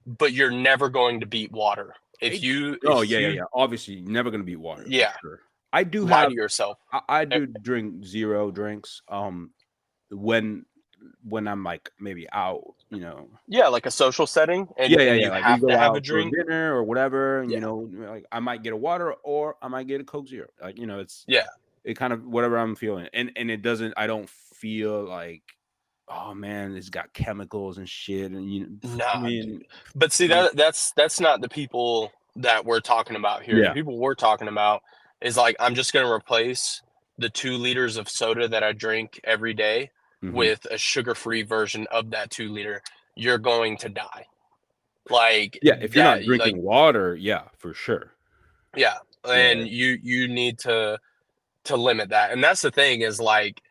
but you're never going to beat water. If It, you oh if yeah, yeah, you yeah. Obviously, you're never gonna beat water for yeah, sure. I do lie to have. yourself. I Eh, do drink zero drinks. When I'm like maybe out. Yeah, like a social setting, Yeah, yeah, and yeah. you Like we have go to have a out for drink. dinner or whatever, and Yeah. like I might get a water or I might get a Coke Zero. Like Yeah. it kind of whatever I'm feeling, and it doesn't. I don't feel like, oh man, it's got chemicals and shit, and I Nah, dude. mean, But see, like, that's not the people that we're talking about here. The yeah, people we're talking about is like, I'm just gonna replace the 2 liters of soda that I drink every day hmm, with a sugar-free version of that 2 liter. You're going to die. Like yeah. If you're that, not drinking water, yeah, for sure. yeah. Yeah. And you need to limit that. And that's the thing, is like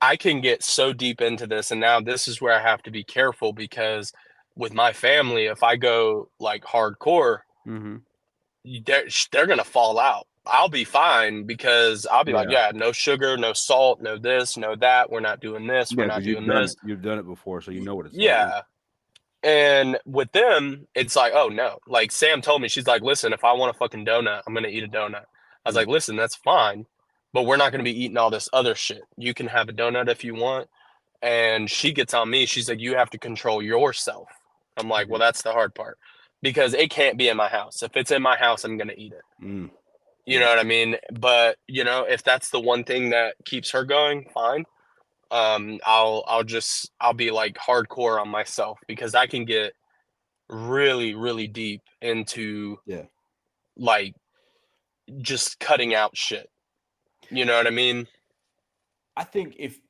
I can get so deep into this, and now this is where I have to be careful, because with my family, if I go like hardcore, Hmm. they're gonna fall out. I'll be fine because I'll be like, Yeah. yeah, no sugar, no salt, no this, no that. We're not doing this. We're Yeah, not because you've doing done it. this. You've done it before, so you know what it's like. Yeah. And with them, it's like, oh no. Like Sam told me, she's like, listen, if I want a fucking donut, I'm gonna eat a donut. I was Yeah. like, listen, that's fine, but we're not gonna be eating all this other shit. You can have a donut if you want. And she gets on me. She's like, you have to control yourself. I'm like, well, Mhm. that's the hard part. because it can't be in my house. If it's in my house, I'm gonna eat it. Mm, You yeah. know what I mean? But if that's the one thing that keeps her going, fine. I'll be like hardcore on myself because I can get really, really deep into Yeah. like just cutting out shit. You know what I mean? I think if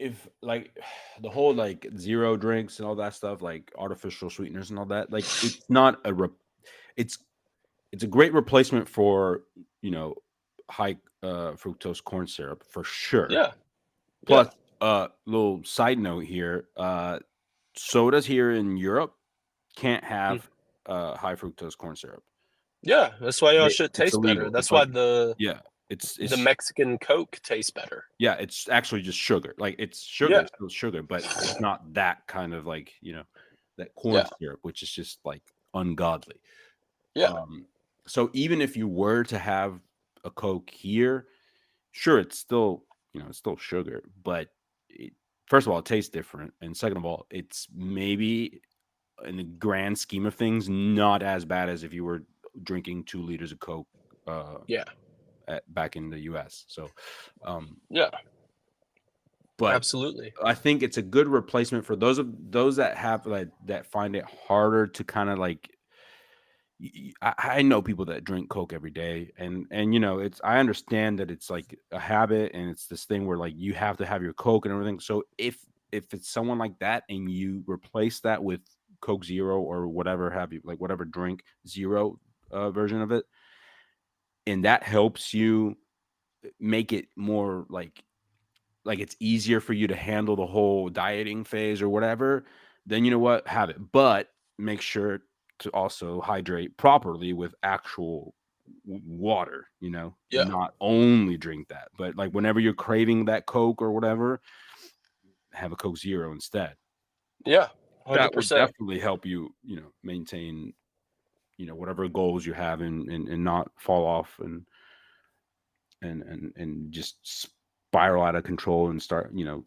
like the whole like zero drinks and all that stuff, like artificial sweeteners and all that, like it's not it's it's a great replacement for, you know, high fructose corn syrup for sure. Yeah. Yeah. Plus, little side note here, sodas here in Europe can't Mm. have high fructose corn syrup. Yeah. That's why y'all shit It's tastes better. illegal. It's That's why like, the yeah, it's the it's Mexican Coke tastes better. yeah, it's actually just sugar. Like it's sugar, Yeah. it's still sugar, but it's not that kind of like, you know, that corn Yeah. syrup, which is just like ungodly. Yeah. Um, so even if you were to have a Coke here, sure, it's still, you know, it's still sugar, but it, first of all, it tastes different, and second of all, it's maybe in the grand scheme of things not as bad as if you were drinking 2 liters of Coke uh, Yeah. back in the U.S. So, um, Yeah. but Absolutely. I think it's a good replacement for those that have like that find it harder to kind of like I know people that drink Coke every day, and you know, it's I understand that it's like a habit, and it's this thing where like you have to have your Coke and everything. So if it's someone like that, and you replace that with Coke Zero or whatever have you, like whatever drink zero version of it, and that helps you make it more like it's easier for you to handle the whole dieting phase or whatever, then you know what, have it. But make sure to also hydrate properly with actual water, you know, Yeah. not only drink that, but like whenever you're craving that Coke or whatever, have a Coke Zero instead. Yeah. That would 100%. definitely help you, you know, maintain, you know, whatever goals you have and not fall off and just spiral out of control and start, you know,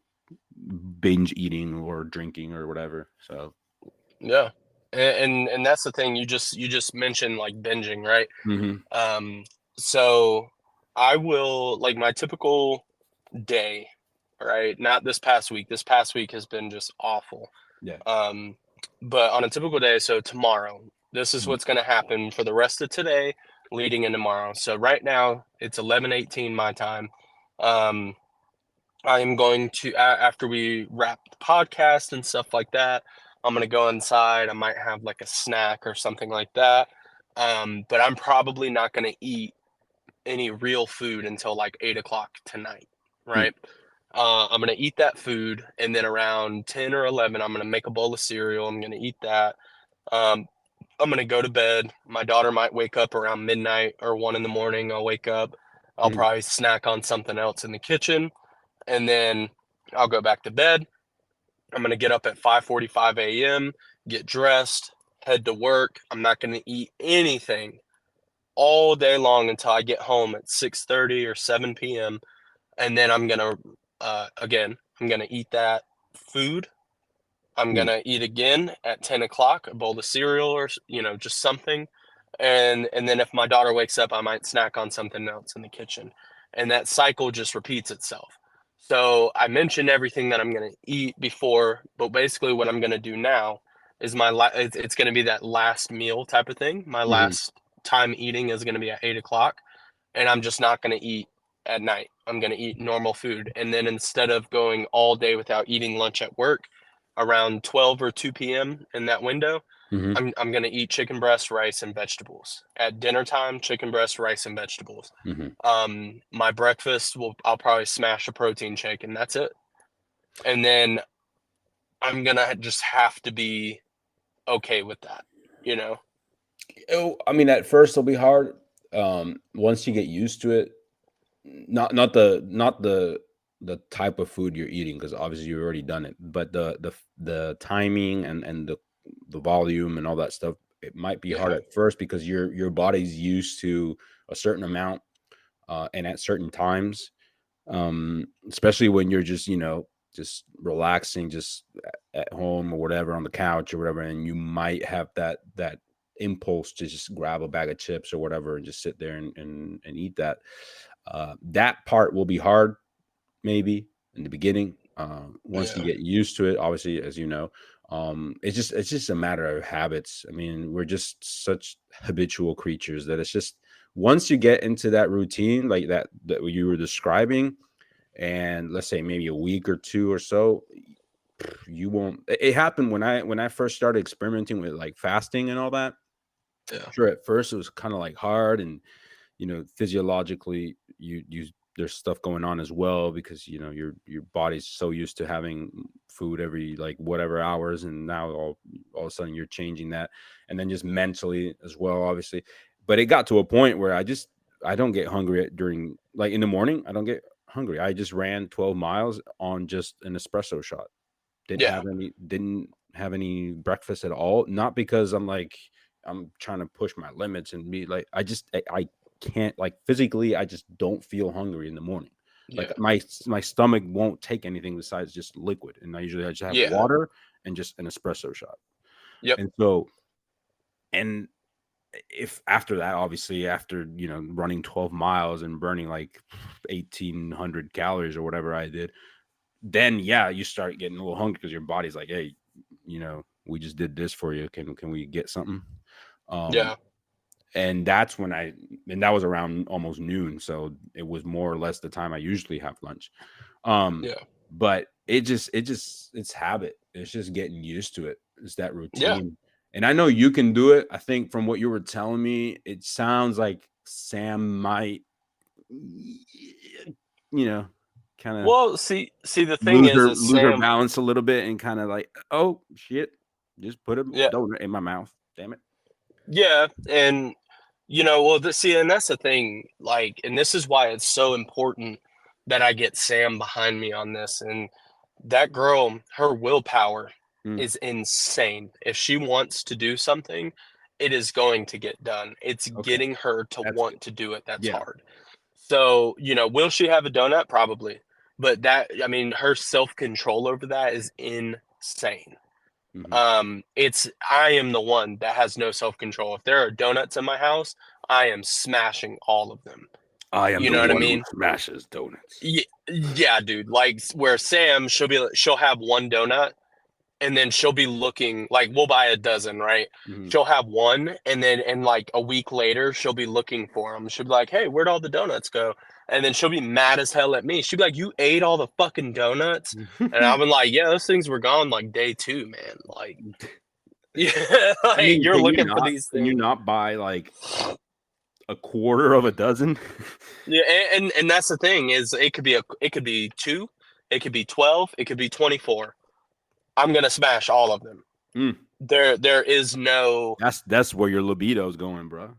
binge eating or drinking or whatever. So, Yeah. And that's the thing you just mentioned like binging, right? mhm, Um so I will like my typical day, right? Not this past week. This past week has been just awful. yeah, Um but on a typical day, so tomorrow, this is mhm, what's going to happen for the rest of today leading into tomorrow. So right now it's 11:18 my time. Um I am going to after we wrap the podcast and stuff like that, I'm gonna go inside. I might have like a snack or something like that. But I'm probably not gonna eat any real food until like 8 o'clock tonight, mm, right? I'm gonna eat that food, and then around 10 or 11, I'm gonna make a bowl of cereal. I'm gonna eat that. Um, I'm gonna go to bed. My daughter might wake up around midnight or 1 in the morning. I'll wake up. I'll mhm, probably snack on something else in the kitchen, and then I'll go back to bed. I'm going to get up at 5:45 a.m., get dressed, head to work. I'm not going to eat anything all day long until I get home at 6:30 or 7 p.m. And then I'm going to again, I'm going to eat that food. I'm going mm, to eat again at 10 o'clock, a bowl of cereal or just something. And then if my daughter wakes up, I might snack on something else in the kitchen. And that cycle just repeats itself. So I mentioned everything that I'm going to eat before, but basically what I'm going to do now is it's going to be that last meal type of thing. My mhm, last time eating is going to be at 8 o'clock, and I'm just not going to eat at night. I'm going to eat normal food. And then instead of going all day without eating lunch at work, around 12 or 2 p.m. in that window, mhm, I'm gonna eat chicken breast, rice, and vegetables. At dinner time, chicken breast, rice, and vegetables. mhm. My breakfast I'll probably smash a protein shake, and that's it. And then I'm gonna just have to be okay with that, you know? Oh, I mean, at first it'll be hard. Once you get used to it, not the type of food you're eating, because obviously you've already done it, but the timing and the volume and all that stuff, it might be hard Yeah, at first because your body's used to a certain amount and at certain times, especially when you're just, you know, just relaxing, just at home or whatever on the couch or whatever, and you might have that impulse to just grab a bag of chips or whatever and just sit there and eat that. That part will be hard, maybe in the beginning. Once you Yeah. get used to it, obviously, as you know, it's just a matter of habits. I mean, we're just such habitual creatures that it's just once you get into that routine, like that you were describing, and let's say maybe a week or two or so, you won't. It happened when I first started experimenting with like fasting and all that. Yeah. Sure, at first it was kind of like hard, and physiologically you there's stuff going on as well, because your body's so used to having food every like whatever hours, and now all of a sudden you're changing that, and then just mentally as well, obviously. But it got to a point where I don't get hungry during, like, in the morning. I don't get hungry. I just ran 12 miles on just an espresso shot. Yeah. Didn't have any breakfast at all. Not because I'm trying to push my limits and be like, I can't, like, physically, I just don't feel hungry in the morning. Like, Yeah. my stomach won't take anything besides just liquid, and I just have Yeah. water and just an espresso shot. Yep. And so, and if after that, obviously, after running 12 miles and burning like 1,800 calories or whatever I did, then yeah, you start getting a little hungry because your body's like, hey, we just did this for you. Can we get something? Um, Yeah. and that's when that was around almost noon, so it was more or less the time I usually have lunch. Yeah. But it's habit. It's just getting used to it. It's that Yeah. routine. And I know you can do it. I think from what you were telling me, it sounds like Sam might, kind of Well, see, the thing is lose her Sam. balance a little bit and kind of like, oh shit, just put a Yeah. donut in my mouth. Damn it. Yeah. And well, see, and that's the thing. Like, and this is why it's so important that I get Sam behind me on this. And that girl, her willpower Mm, is insane. If she wants to do something, it is going to get done. It's okay, getting her to that's good. want to do it that's Yeah. hard. So, will she have a donut? Probably. But I mean, her self-control over that is insane. Hmm. I am the one that has no self-control. If there are donuts in my house, I am smashing all of them. I am You the know what I one who mean? smashes donuts. Yeah, dude. Like where Sam, she'll have one donut and then she'll be looking like we'll buy a dozen, right? Hmm. She'll have one and then and like a week later she'll be looking for them. She'll be like, "Hey, where'd all the donuts go?" And then she'll be mad as hell at me. She'll be like, "You ate all the fucking donuts?" And I've been like, "Yeah, those things were gone like day 2, man." Like, yeah, I like mean, you're looking for these can you things. not buy like a quarter of a dozen? Yeah, and that's the thing is it could be 2, it could be 12, it could be 24. I'm gonna smash all of them. Mm, There is no. that's where your libido's going, bro.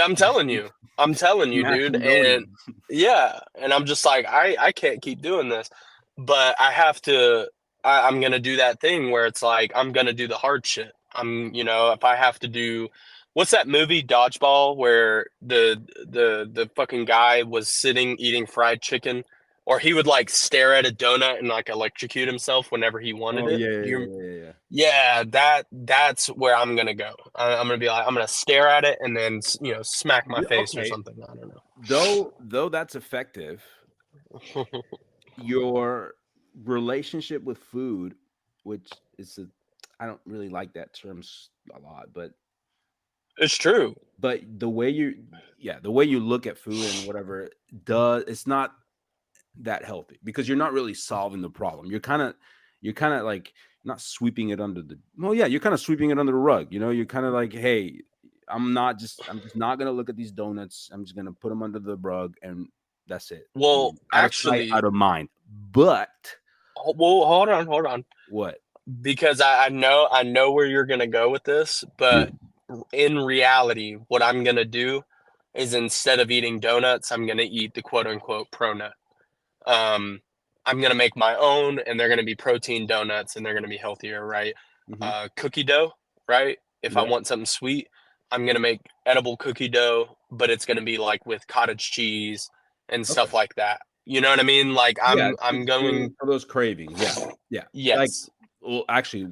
I'm telling you, dude, Smashing and donuts. yeah, and I'm just like I can't keep doing this, but I have to. I'm gonna do that thing where it's like I'm gonna do the hard shit. If I have to do, what's that movie Dodgeball where the fucking guy was sitting eating fried chicken, or he would like stare at a donut and like electrocute himself whenever he wanted Oh it. yeah, yeah, Do yeah, you? yeah, yeah. Yeah, that's where I'm gonna go. I'm gonna be like, I'm gonna stare at it and then smack my Yeah, face or okay. something. I don't Though that's effective, know. your relationship with food, which I don't really like that term a lot, but It's true. the way the way you look at food and whatever, it's not that healthy, because you're not really solving the problem. You're kind of like not sweeping it under the well, yeah, you're kind of sweeping it under the rug. You're kind of like, hey, I'm just not gonna look at these donuts. I'm just gonna put them under the rug, and that's it. Well, Out of sight, actually, out of mind. But well, hold on, what? because I know where you're gonna go with this, but in reality, what I'm gonna do is instead of eating donuts, I'm gonna eat the quote unquote pro nut. Um, I'm gonna make my own, and they're gonna be protein donuts, and they're gonna be healthier, right? Mhm. Cookie dough, right? If I Yeah. want something sweet, I'm gonna make edible cookie dough, but it's gonna be like with cottage cheese and Okay. stuff like that. You know what I mean? Like Yeah. I'm going. For those cravings. Yeah. Yeah. Like, Yes. Well, actually,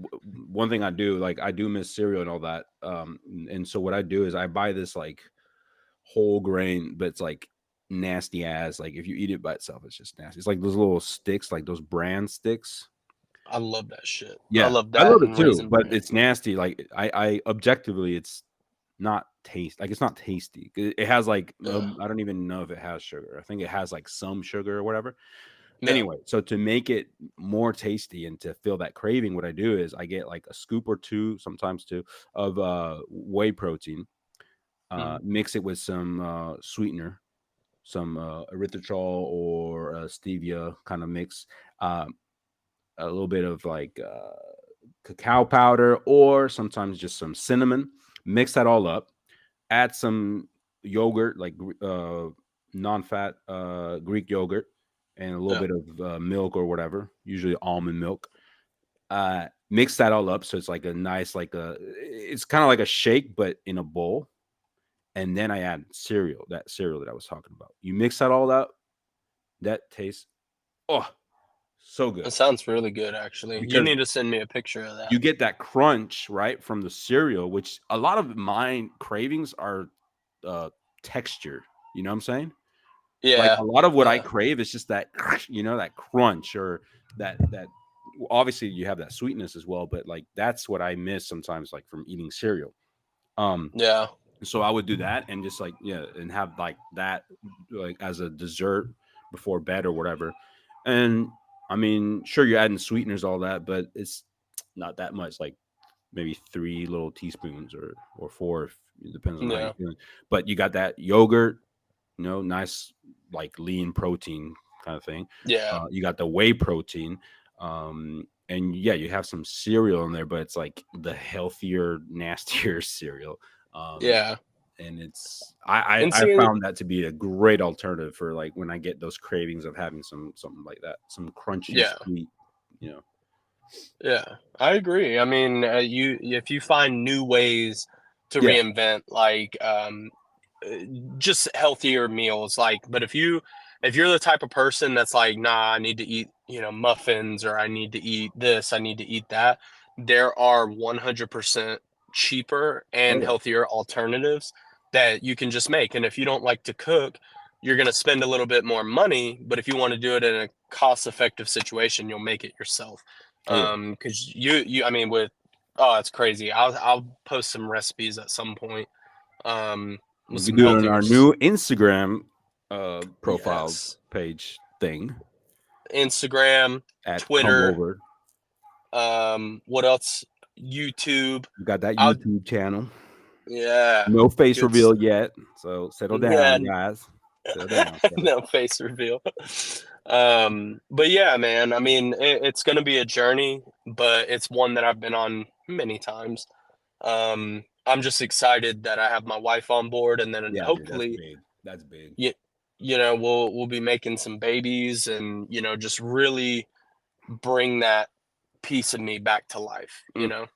one thing I do, like, I do miss cereal and all that. And so what I do is I buy this like whole grain, but it's like nasty ass. Like if you eat it by itself, it's just nasty. It's like those little sticks, like those bran sticks. I love that shit. I Yeah, love I that love it and too, Raisin but Bran. it's nasty. Like I objectively, it's not it's not tasty. It has like Yeah. I don't even know if it has sugar. I think it has like some sugar or whatever. Yeah. Anyway, so to make it more tasty and to feel that craving, what I do is I get like a scoop or two, sometimes two, of whey protein, Mhm. mix it with some sweetener, some erythritol or stevia kind of mix, um, a little bit of like cacao powder, or sometimes just some cinnamon. Mix that all up. Add some yogurt, like non-fat Greek yogurt, and a little Yeah. bit of milk or whatever, usually almond milk. Mix that all up so it's like a nice, like it's kind of like a shake, but in a bowl. And then I add cereal, that cereal that I was talking about. You mix that all up, that tastes, oh, so It good, sounds really good, actually. You because need to send me a picture of that. you get that crunch right from the cereal, which a lot of my cravings are uh texture. You know what I'm saying? Like Yeah. a lot of what I Yeah. crave is just that, that crunch, or that obviously you have that sweetness as well, but like that's what I miss sometimes, like from eating cereal. Um, Yeah. so I would do that and just like, yeah, and have like that like as a dessert before bed or whatever. And I mean, sure, you're adding sweeteners, all that, but it's not that much, like maybe 3 little teaspoons or four, if it depends on how you're Yeah. feeling. But you got that yogurt, nice, like lean protein kind of thing. Yeah. You got the whey protein. And yeah, you have some cereal in there, but it's like the healthier, nastier cereal. Um, Yeah. and it's And I see, found that to be a great alternative for like when I get those cravings of having something like that, some crunchy, yeah. sweet, you know. Yeah. I agree. I mean, if you find new ways to Yeah, reinvent, like, uh, just healthier meals, like, but if you're the type of person that's like, nah, I need to eat, muffins, or I need to eat this, I need to eat that, there are 100% cheaper oh and yeah, healthier alternatives that you can just make. And if you don't like to cook, you're going to spend a little bit more money, but if you want to do it in a cost effective situation, you'll make it yourself. oh yeah. Because I mean, with, oh, it's crazy. I'll post some recipes at some point, with We could some do it on healthier. our new Instagram profile Yes. page thing Instagram, at Come Twitter, Over. what else? YouTube. We got that I'll YouTube channel. Yeah, No face good. reveal yet, so settle Yeah, down, guys. Settle down. Settle. no face reveal. But yeah, man. I mean, it's gonna be a journey, but it's one that I've been on many times. I'm just excited that I have my wife on board, and then Yeah, dude, that's hopefully, big. That's big. you, we'll be making some babies, and just really bring that piece of me back to life. Mm,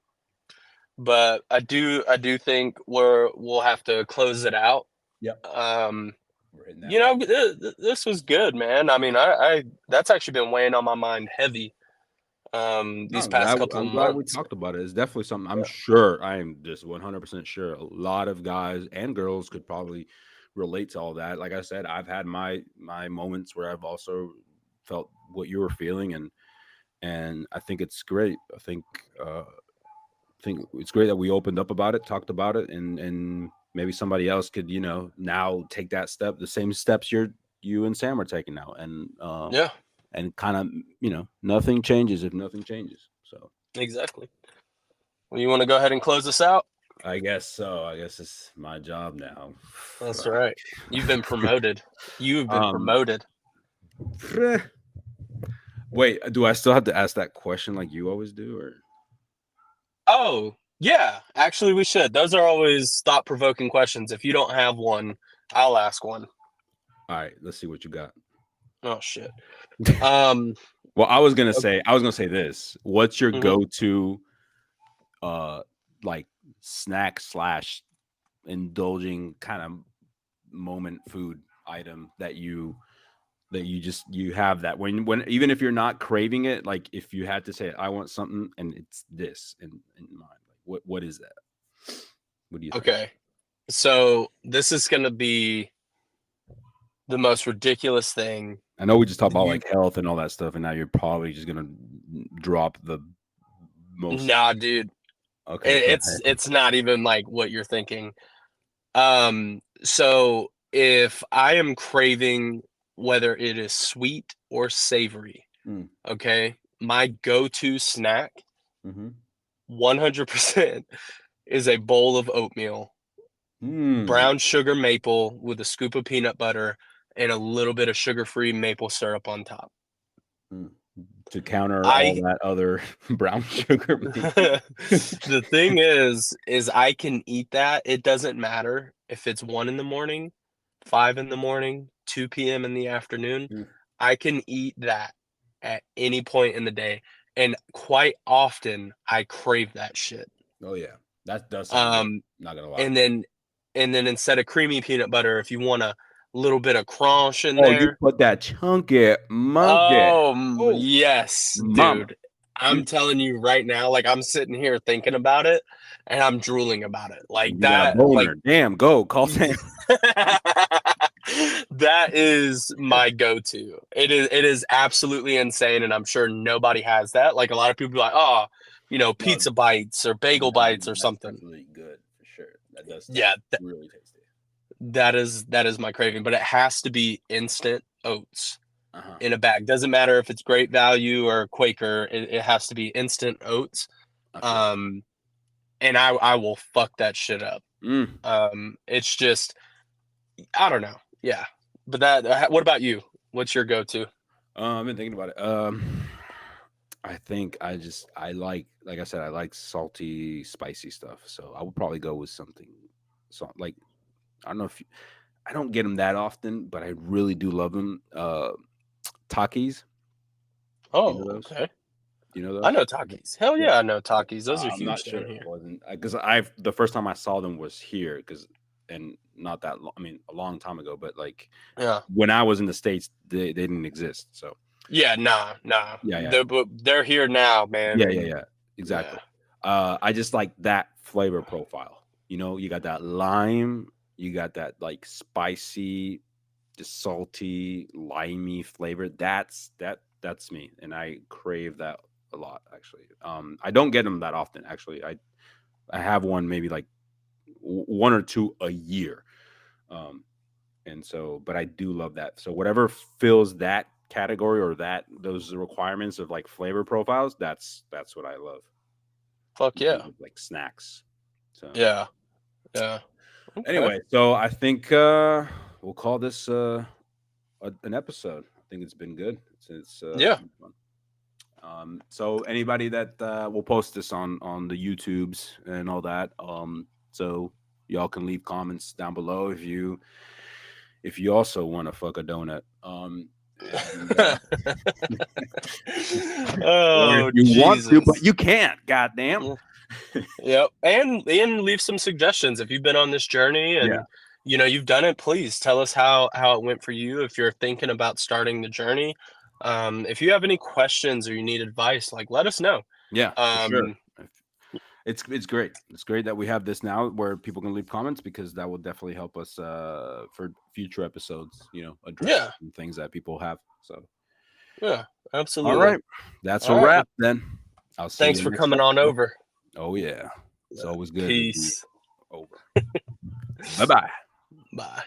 But I do think we'll have to close it out. yep, Um, we're hitting that mark. this was good, man. I mean, I that's actually been weighing on my mind heavy, No, these past couple of I'm glad we months. talked about it. It's definitely something I'm Yeah. sure, I am just 100% sure a lot of guys and girls could probably relate to all that. Like I said, I've had my moments where I've also felt what you were feeling, and I think it's great. I think it's great that we opened up about it, talked about it, and maybe somebody else could, now take that step, the same steps you and Sam are taking now, Yeah, and kind of, nothing changes if nothing changes. So exactly. Well, you want to go ahead and close this out? I guess so. I guess it's my job now. That's right. You've been promoted. You've been um, promoted. wait, do I still have to ask that question like you always do, or? Oh, yeah. Actually, we should. Those are always thought-provoking questions. If you don't have one, I'll ask one. All right, let's see what you got. Oh shit. Um. Well, I was gonna Okay. say this. What's your Mhm. go-to like snack slash indulging kind of moment food item that you that you have that when even if you're not craving it, like if you had to say I want something and it's this in mind, like what is that? What do you think? Okay. So this is gonna be the most ridiculous thing. I know we just talked about You like health and all that stuff, and now you're probably just gonna drop the most. Nah, dude. Okay, go ahead. It's not even like what you're thinking. So if I am craving whether it is sweet or savory, Mm. okay, my go-to snack Mm-hmm. 100% is a bowl of oatmeal, brown sugar maple with a scoop of peanut butter and a little bit of sugar-free maple syrup on top. To counter all I that other brown sugar. The thing is I can eat that. It doesn't matter if it's 1 in the morning, 5 in the morning, 2 p.m. in the afternoon. Mm. I can eat that at any point in the day, and quite often I crave that shit. Oh yeah, that does sound good. Not gonna lie. And then instead of creamy peanut butter, if you want a little bit of crunch in Oh, you there. put that chunky monkey. Oh, Oh, yes, mama. dude. I'm telling you right now, like I'm sitting here thinking about it and I'm drooling about it. Like You got a that, like boner. Damn, go call Sam. that is my go-to. It is absolutely insane, and I'm sure nobody has that. Like a lot of people be like, oh, pizza bites or bagel bites or something. That's really good for sure. That does Yeah, really tasty. that is my craving, but it has to be instant oats Uh-huh. in a bag. Doesn't matter if it's Great Value or Quaker. It has to be instant oats. Okay. And I will fuck that shit up. Mm. It's just, I don't know. Yeah. But that, what about you? What's your go-to? I've been thinking about it. I think I like I said, I like salty, spicy stuff. So I would probably go with something, like, I don't know if I don't get them that often, but I really do love them. Takis. Oh, Those? okay. You know those? I know Takis. Hell yeah, I know Takis. Those are I'm not huge sure down it here. wasn't because the first time I saw them was here and not that long, I mean a long time ago, but like Yeah. when I was in the States, they didn't exist. So yeah, nah. Yeah. They're here now, man. Yeah, exactly. Yeah. I just like that flavor profile. You got that lime, you got that like spicy, just salty, limey flavor. That's me, and I crave that a lot. Actually, I don't get them that often. Actually, I have one maybe like one or two a year, and so, but I do love that. So whatever fills that category or those requirements of like flavor profiles, that's what I love. Fuck yeah. Like snacks. So Yeah. Okay. Anyway, so I think we'll call this an episode. I think it's been good. It's yeah. Fun. So anybody that we'll post this on the YouTubes and all that. So y'all can leave comments down below if you also want to fuck a donut. And, oh, you Jesus. want to, but you can't. Goddamn. Yep. And leave some suggestions if you've been on this journey and you've done it. Please tell us how it went for you. If you're thinking about starting the journey, if you have any questions or you need advice, like let us know. Yeah, for sure. It's great. It's great that we have this now where people can leave comments, because that will definitely help us for future episodes, address some things that people have. So yeah, absolutely. All right. That's a wrap then. I'll see Thanks for coming on over. Oh yeah. It's always good. Peace. Over. Bye-bye. Bye.